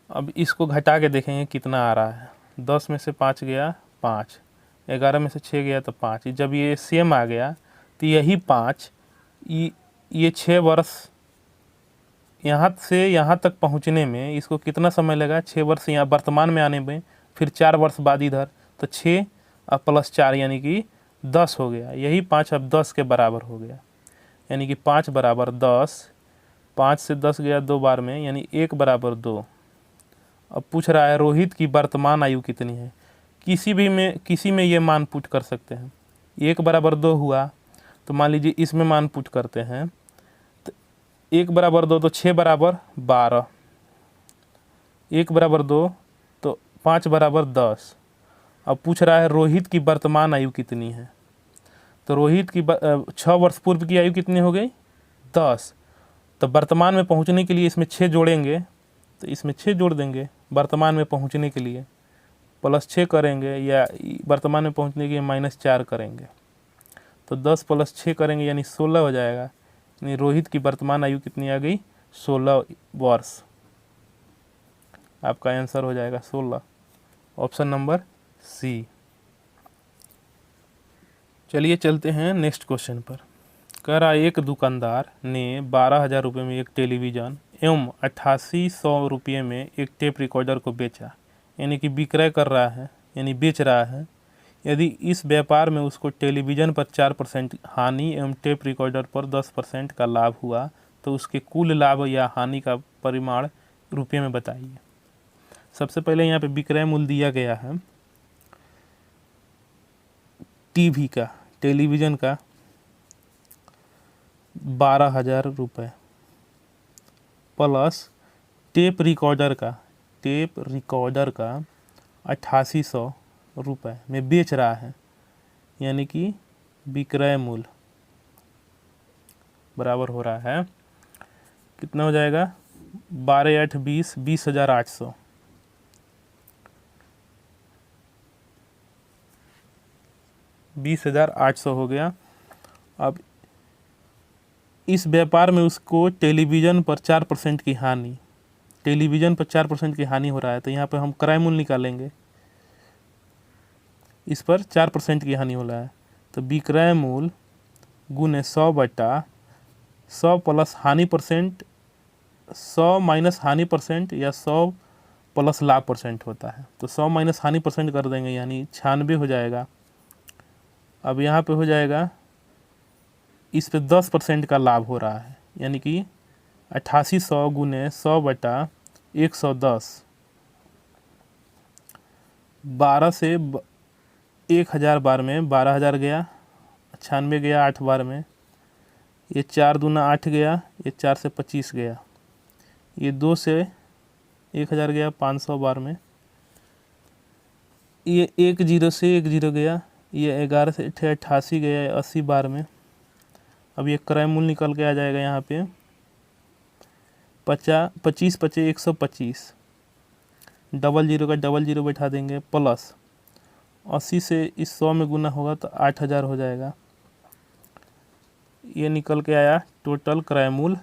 अब इसको घटा के देखेंगे कितना आ रहा है। 10 में से 5 गया 5, 11 में से 6 गया तो 5। जब ये सेम आ गया तो यही 5, ये 6 वर्ष यहाँ से यहाँ तक पहुँचने में इसको कितना समय लगा? 6 वर्ष यहाँ वर्तमान में आने में, फिर 4 वर्ष बाद इधर, तो 6 और प्लस 4 यानी कि 10 हो गया। यही 5 अब 10 के बराबर हो गया, यानी कि 5 बराबर 10। 5 से 10 गया 2 बार में, यानी 1 बराबर 2। अब पूछ रहा है रोहित की वर्तमान आयु कितनी है। किसी में ये मान पुट कर सकते हैं। 1 बराबर 2 हुआ तो मान लीजिए इसमें मान पुट करते हैं, तो 1 बराबर 2 तो 6 बराबर 12, 1 बराबर 2 तो 5 बराबर 10। अब पूछ रहा है रोहित की वर्तमान आयु कितनी है। तो रोहित की 6 वर्ष पूर्व की आयु कितनी हो गई? 10। तो वर्तमान में पहुंचने के लिए इसमें 6 जोड़ेंगे, तो इसमें 6 जोड़ देंगे वर्तमान में पहुंचने के लिए, प्लस 6 करेंगे, या वर्तमान में पहुंचने के लिए -4 करेंगे, तो 10 + 6 करेंगे यानी 16 हो जाएगा। यानी रोहित की वर्तमान आयु कितनी आ गई? 16 वर्ष। आपका आंसर हो जाएगा 16, ऑप्शन नंबर सी। चलिए चलते हैं नेक्स्ट क्वेश्चन पर। कह रहा एक दुकानदार ने 12,000 रुपये में एक टेलीविज़न एवं 8800 रुपये में एक टेप रिकॉर्डर को बेचा, यानी कि विक्रय कर रहा है, यानी बेच रहा है। यदि इस व्यापार में उसको टेलीविज़न पर 4% हानि एवं टेप रिकॉर्डर पर 10% का लाभ हुआ, तो उसके कुल लाभ या हानि का परिमाण रुपये में बताइए। सबसे पहले यहाँ पे विक्रय मूल्य दिया गया है टीवी का, टेलीविज़न का 12,000 रुपये, प्लस टेप रिकॉर्डर का 8800 रुपये में बेच रहा है, यानी कि विक्रय मूल्य बराबर हो रहा है कितना हो जाएगा? 12 8 20, 20,800। 20,800 हो गया। अब इस व्यापार में उसको टेलीविज़न पर 4% की हानि, टेलीविज़न पर 4% की हानि हो रहा है, तो यहाँ पे हम क्रय मूल्य निकालेंगे। इस पर 4% की हानि हो रहा है, तो विक्रय मूल्य गुने 100/100 प्लस हानि परसेंट, 100 माइनस हानि परसेंट या 100 प्लस लाभ परसेंट होता है, तो 100 माइनस हानि परसेंट कर देंगे, यानी 96 हो जाएगा। अब यहाँ पे हो जाएगा, इस पे 10% का लाभ हो रहा है, यानी कि 8800 गुने 100/110, 12 से 1000 बार में 12,000 गया, 96 गया 8 बार में, ये 4 दूना 8 गया, ये 4 से 25 गया, ये 2 से 1000 गया 500 बार में, ये 1 0 से 1 0 गया, ये 11 से 88 गया 80 बार में। अब ये क्रय मूल्य निकल के आ जाएगा यहाँ पे 25 × 125, 00 का 00 बैठा देंगे, प्लस 80 से इस 100 में गुना होगा तो 8,000 हो जाएगा। ये निकल के आया टोटल क्रय मूल्य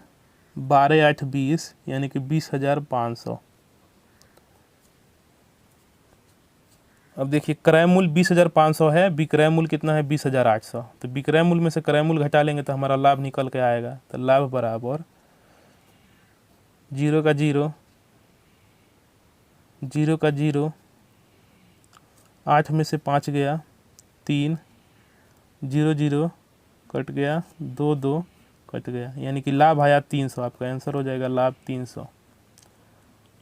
12 8 20, यानी कि 20,500। अब देखिए क्रय मूल्य 20,500 है, विक्रय मूल्य कितना है 20,800। तो विक्रय मूल्य में से क्रय मूल्य घटा लेंगे तो हमारा लाभ निकल के आएगा। तो लाभ बराबर 0 का 0, 0 का 0, 8 में से 5 गया 3, 0 0 कट गया, 2 2 कट गया, यानी कि लाभ आया 300। आपका आंसर हो जाएगा लाभ 300,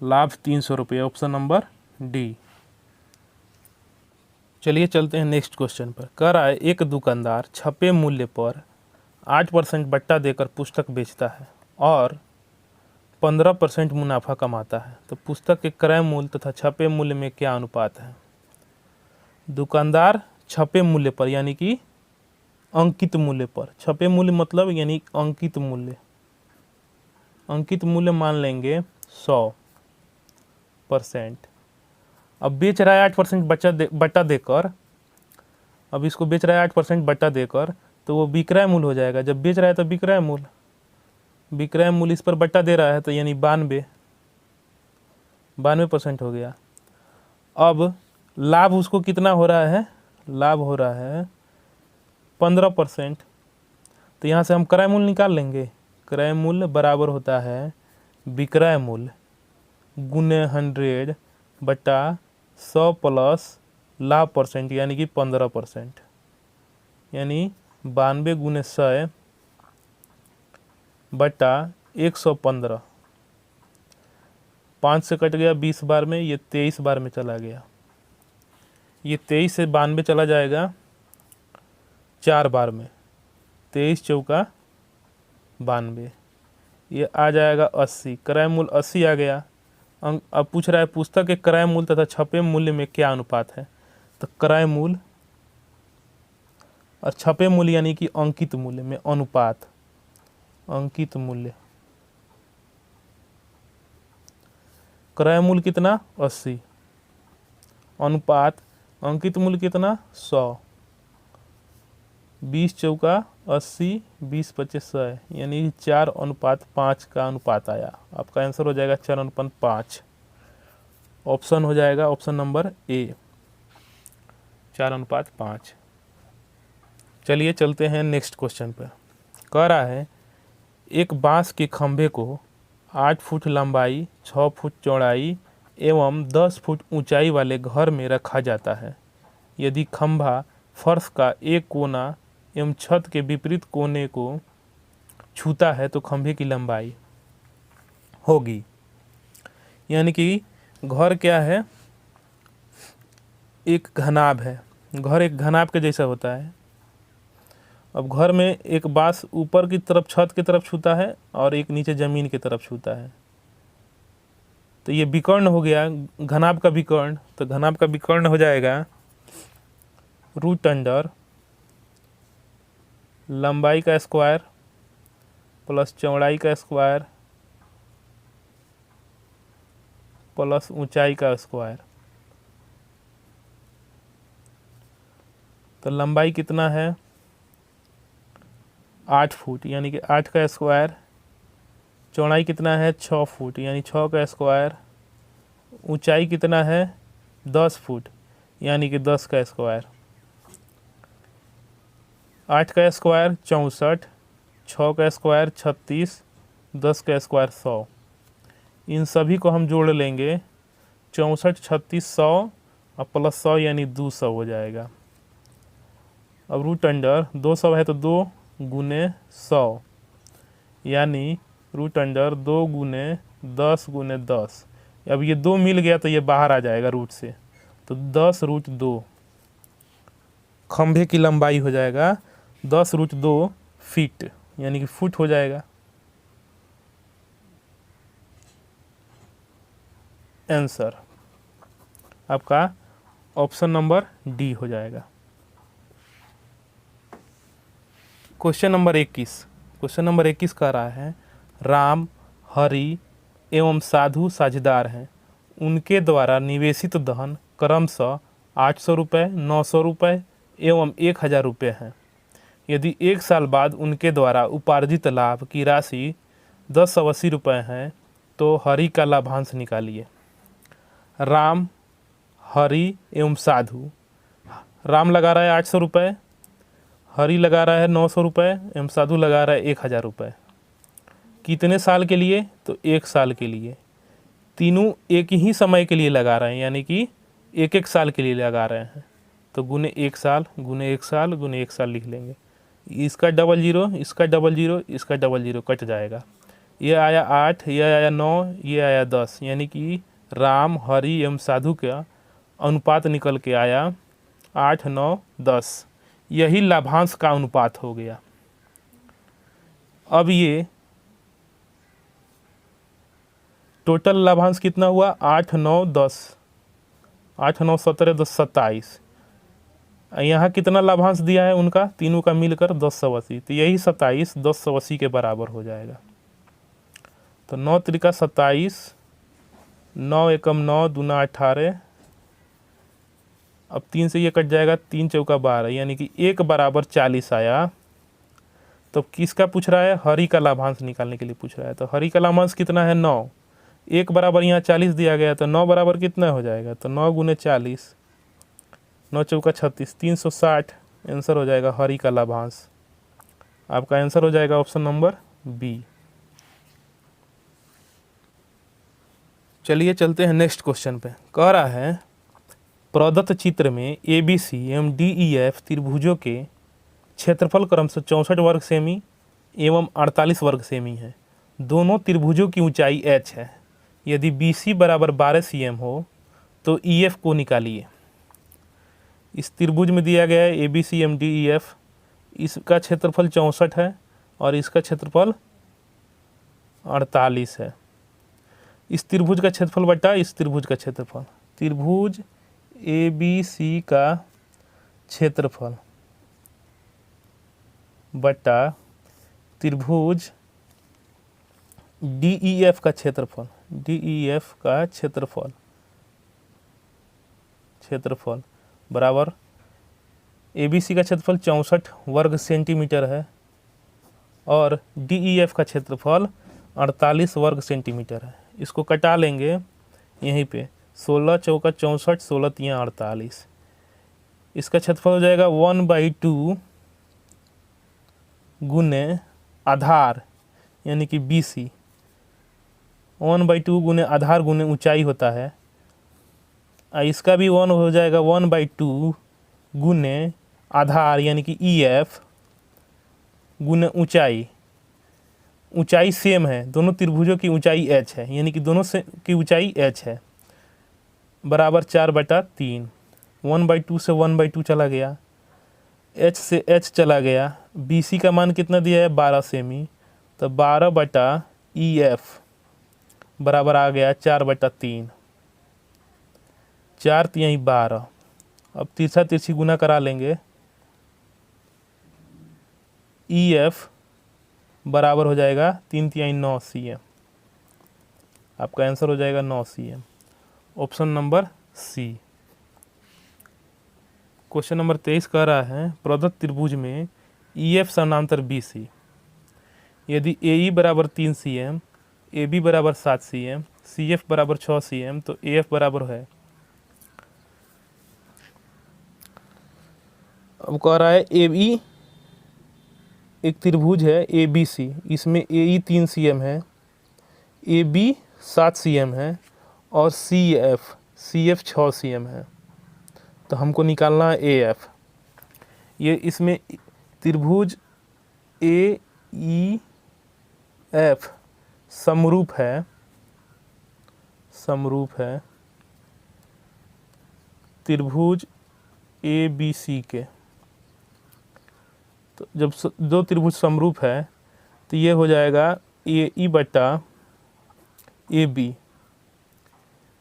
लाभ 300 रुपये, ऑप्शन नंबर डी। चलिए चलते हैं नेक्स्ट क्वेश्चन पर। कह रहा है एक दुकानदार छपे मूल्य पर 8% बट्टा देकर पुस्तक बेचता है और 15% मुनाफा कमाता है, तो पुस्तक के क्रय मूल्य तथा छपे मूल्य में क्या अनुपात है? दुकानदार छपे मूल्य पर यानी कि अंकित मूल्य पर, छपे मूल्य मतलब यानी अंकित मूल्य, अंकित मूल्य मान लेंगे 100%। अब बेच रहा है 8% बट्टा देकर, अब इसको बेच रहा है 8% बट्टा देकर, तो वो विक्रय मूल्य हो जाएगा। जब बेच रहा है तो विक्रय मूल्य, विक्रय मूल्य इस पर बट्टा दे रहा है तो यानी 92% हो गया। अब लाभ उसको कितना हो रहा है? लाभ हो रहा है 15%। तो यहाँ से हम क्रय मूल्य निकाल लेंगे। क्रय मूल्य बराबर होता है विक्रय मूल्य गुने 100 बटा 100 प्लस लाभ परसेंट यानी कि 15%, यानी 92 गुने 100 बटा 115। 5 से कट गया 20 बार में, ये 23 बार में चला गया। ये 23 से 92 चला जाएगा 4 बार में, 23 चौका 92, ये आ जाएगा 80। क्रय मूल्य 80 आ गया। अब पूछ रहा है पुस्तक के क्रय मूल्य तथा छपे मूल्य में क्या अनुपात है? तो क्रय मूल्य और छपे मूल्य यानी कि अंकित मूल्य में अनुपात, अंकित मूल्य, क्रय मूल्य कितना 80, अनुपात अंकित मूल्य कितना 100, 20 चौका 80, 20 25 100, यानी 4:5 का अनुपात आया। आपका आंसर हो जाएगा 4:5। ऑप्शन हो जाएगा ऑप्शन नंबर ए, 4:5। चलिए चलते हैं नेक्स्ट क्वेश्चन पर। कह रहा है एक बांस के खंभे को 8 फुट लंबाई, 6 फुट चौड़ाई एवं 10 फुट ऊंचाई वाले घर में रखा जाता है। यदि खंभा फर्श का एक कोना एवं छत के विपरीत कोने को छूता है तो खंभे की लंबाई होगी। यानी कि घर क्या है? एक घनाभ है। घर एक घनाभ के जैसा होता है। अब घर में एक बांस ऊपर की तरफ छत की तरफ छूता है और एक नीचे ज़मीन की तरफ छूता है, तो ये विकर्ण हो गया घनाभ का विकर्ण। तो घनाभ का विकर्ण हो जाएगा रूट अंडर लंबाई का स्क्वायर प्लस चौड़ाई का स्क्वायर प्लस ऊंचाई का स्क्वायर। तो लंबाई कितना है 8 फुट यानी कि 8 का स्क्वायर, चौड़ाई कितना है 6 फुट यानी 6 का स्क्वायर, ऊंचाई कितना है 10 फुट यानी कि 10 का स्क्वायर। 8 का स्क्वायर 64, 6 का स्क्वायर 36, 10 का स्क्वायर 100। इन सभी को हम जोड़ लेंगे, 64 36 100 और प्लस 100 यानी 200 हो जाएगा। अब रूट अंडर 200 है तो 2 गुने 100 यानी रूट अंडर 2 गुने 10 गुने 10। अब ये 2 मिल गया तो ये बाहर आ जाएगा रूट से, तो 10 रूट 2 खंभे की लंबाई हो जाएगा 10 रूट 2 फीट यानी कि फुट हो जाएगा। आंसर आपका ऑप्शन नंबर डी हो जाएगा। Question number 21। क्वेश्चन नंबर 21 कह रहा है राम, हरि एवं साधु साझेदार हैं। उनके द्वारा निवेशित धन क्रमशः 800 रुपये, 900 रुपये एवं 1000 रुपये हैं। यदि 1 साल बाद उनके द्वारा उपार्जित लाभ की राशि 1080 रुपये है तो हरि का लाभांश निकालिए। राम, हरि एवं साधु। राम लगा रहा है 800 रुपये, हरि लगा रहा है 900 रुपये एवं साधु लगा रहा है 1000 रुपये। कितने साल के लिए? तो 1 साल के लिए। तीनों एक ही समय के लिए लगा रहे हैं, यानी कि 1-1 साल के लिए लगा रहे हैं। तो गुने 1 साल गुने 1 साल गुने 1 साल लिख लेंगे। इसका 00, इसका 00, इसका 00 कट जाएगा। ये आया 8, ये आया 9, ये आया 10, यानी कि राम, हरि एवं साधु का अनुपात निकल के आया 8, 9, 10। यही लाभांश का अनुपात हो गया। अब ये टोटल लाभांश कितना हुआ? 8, 9, 10, 8, 9, 17, 10, 27। यहाँ कितना लाभांश दिया है उनका, तीनों का मिलकर 1080। तो यही 27 1080 के बराबर हो जाएगा। तो 9 त्रिका 27, 9 एकम 9, दूना 18। अब 3 से ये कट जाएगा, 3 चौका 12, यानी कि 1 बराबर 40 आया। तो किसका पूछ रहा है? हरि का लाभांश निकालने के लिए पूछ रहा है। तो हरि का लाभांश कितना है? 9। 1 बराबर यहाँ 40 दिया गया, तो 9 बराबर कितना हो जाएगा? तो 9 गुने 40, 9 चौका 36, 360 आंसर हो जाएगा हरि का लाभांश। आपका आंसर हो जाएगा ऑप्शन नंबर बी। चलिए चलते हैं नेक्स्ट क्वेश्चन पे। कह रहा है प्रदत्त चित्र में ABC एवं DEF त्रिभुजों के क्षेत्रफल क्रमशः 64 वर्ग सेमी एवं 48 वर्ग सेमी है। दोनों त्रिभुजों की ऊंचाई h है। यदि BC बराबर 12 cm हो तो EF को निकालिए। इस त्रिभुज में दिया गया है ABC एवं DEF, इसका क्षेत्रफल 64 है और इसका क्षेत्रफल 48 है। इस त्रिभुज का क्षेत्रफल बटा इस त्रिभुज का क्षेत्रफल, त्रिभुज ABC का क्षेत्रफल बटा त्रिभुज DEF का क्षेत्रफल, DEF का क्षेत्रफल बराबर ABC का क्षेत्रफल 64 वर्ग सेंटीमीटर है और DEF का क्षेत्रफल 48 वर्ग सेंटीमीटर है। इसको कटा लेंगे यहीं पे, 16 चौका 64, 16 तियाँ 48। इसका क्षेत्रफल हो जाएगा 1/2 गुने आधार यानी कि BC, 1/2 गुने आधार गुने ऊंचाई होता है। इसका भी 1 हो जाएगा 1/2 गुने आधार यानी कि EF गुने ऊंचाई। ऊंचाई सेम है, दोनों त्रिभुजों की ऊंचाई h है, यानी कि दोनों से की ऊंचाई h है, बराबर 4/3। 1/2 से 1/2 चला गया, h से h चला गया। BC का मान कितना दिया है? 12 सेमी, तो 12/EF बराबर आ गया 4/3। 4 तिहाई 12। अब तिरछा तिरछी गुना करा लेंगे। EF बराबर हो जाएगा 3 तिहाई 9 cm। आपका आंसर हो जाएगा 9 cm, option number C. Question number 23 कह रहा है प्रदत्त त्रिभुज में EF समानांतर BC। यदि AE बराबर 3 cm, AB बराबर 7 cm, CF बराबर 6 cm, तो AF बराबर है। अब कह रहा है AB एक त्रिभुज है ABC, इसमें AE 3 cm है, AB 7 cm है और CF 6 cm है। तो हमको निकालना है AF। ये इसमें त्रिभुज AEF समरूप है त्रिभुज ABC के। तो जब दो त्रिभुज समरूप है तो ये हो जाएगा AE बटा AB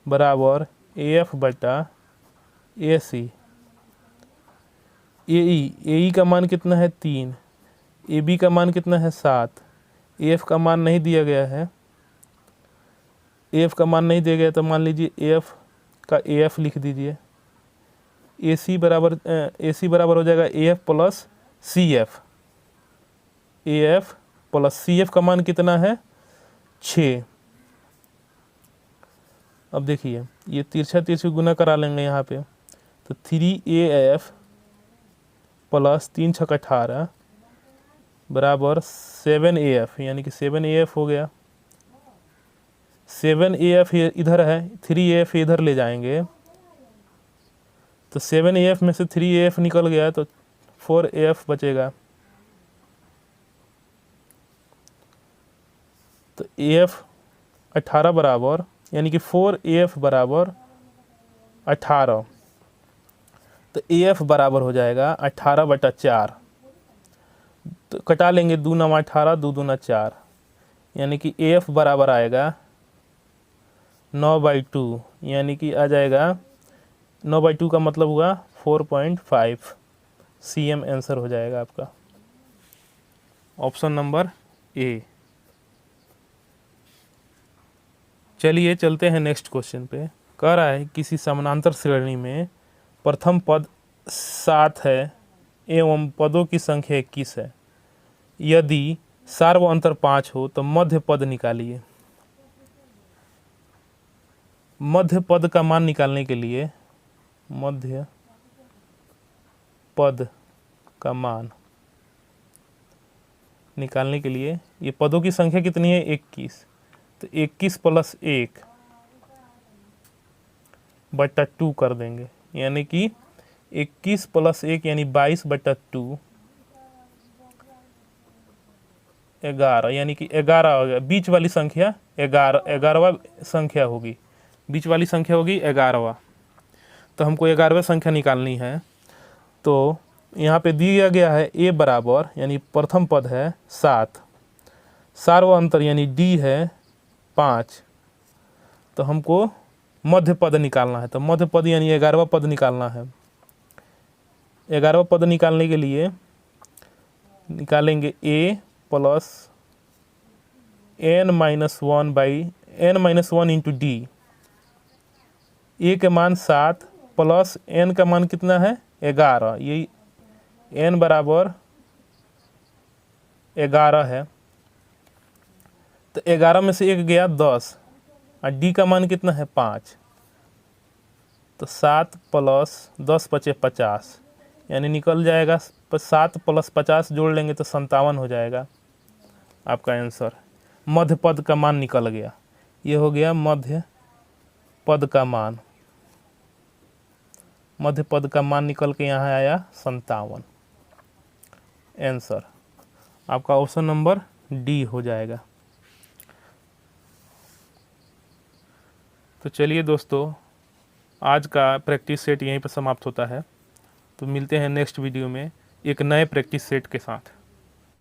बराबर AF बटा AC। AE का मान कितना है? 3। AB का मान कितना है? 7। AF का मान नहीं दिया गया है, AF का मान नहीं दिया गया तो मान लीजिए AF का AF लिख दीजिए। AC बराबर हो जाएगा AF plus CF। AF plus CF का मान कितना है? 6। अब देखिए ये तिरछा तिरछी गुना करा लेंगे यहाँ पे, तो 3AF प्लस 3 छक 18 बराबर 7AF, यानी कि 7AF हो गया। 7AF इधर है, 3AF इधर ले जाएंगे तो 7AF में से 3AF निकल गया तो 4AF बचेगा। तो AF 18 बराबर, यानी कि 4AF बराबर 18, तो AF बराबर हो जाएगा 18/4। तो कटा लेंगे, 2 9 18, 2 दूना 4, यानी कि AF बराबर आएगा 9/2, यानी कि आ जाएगा 9/2 का मतलब हुआ 4.5 cm आंसर हो जाएगा आपका, ऑप्शन नंबर ए। चलिए चलते हैं नेक्स्ट क्वेश्चन पे। कह रहा है किसी समानांतर श्रेणी में प्रथम पद 7 है एवं पदों की संख्या 21 है। यदि सार्व अंतर 5 हो तो मध्य पद निकालिए। मध्य पद का मान निकालने के लिए, मध्य पद का मान निकालने के लिए, ये पदों की संख्या कितनी है 21, तो 21 + 1/2 कर देंगे, यानी कि 21 + 1 यानी 22/2, 11, यानी कि 11 हो गया। बीच वाली संख्या 11वां संख्या होगी, बीच वाली संख्या होगी 11वां। तो हमको 11वां संख्या निकालनी है। तो यहाँ पे दिया गया है a बराबर, यानी प्रथम पद है 7, सार्व अंतर यानी d है 5, तो हमको मध्य पद निकालना है। तो मध्य पद यानी 11वां पद निकालना है। 11वां पद निकालने के लिए निकालेंगे a + n-1 into d। a के मान 7 प्लस n का मान कितना है 11, यही n बराबर 11 है। तो 11 में से 1 गया 10 और d का मान कितना है 5, तो 7 + 10 = 50, यानी निकल जाएगा 7 + 50 जोड़ लेंगे तो 57 हो जाएगा आपका आंसर। मध्य पद का मान निकल गया, ये हो गया मध्य पद का मान। मध्य पद का मान निकल के यहाँ आया 57, आंसर आपका ऑप्शन नंबर डी हो जाएगा। तो चलिए दोस्तों, आज का प्रैक्टिस सेट यहीं पर समाप्त होता है। तो मिलते हैं नेक्स्ट वीडियो में एक नए प्रैक्टिस सेट के साथ।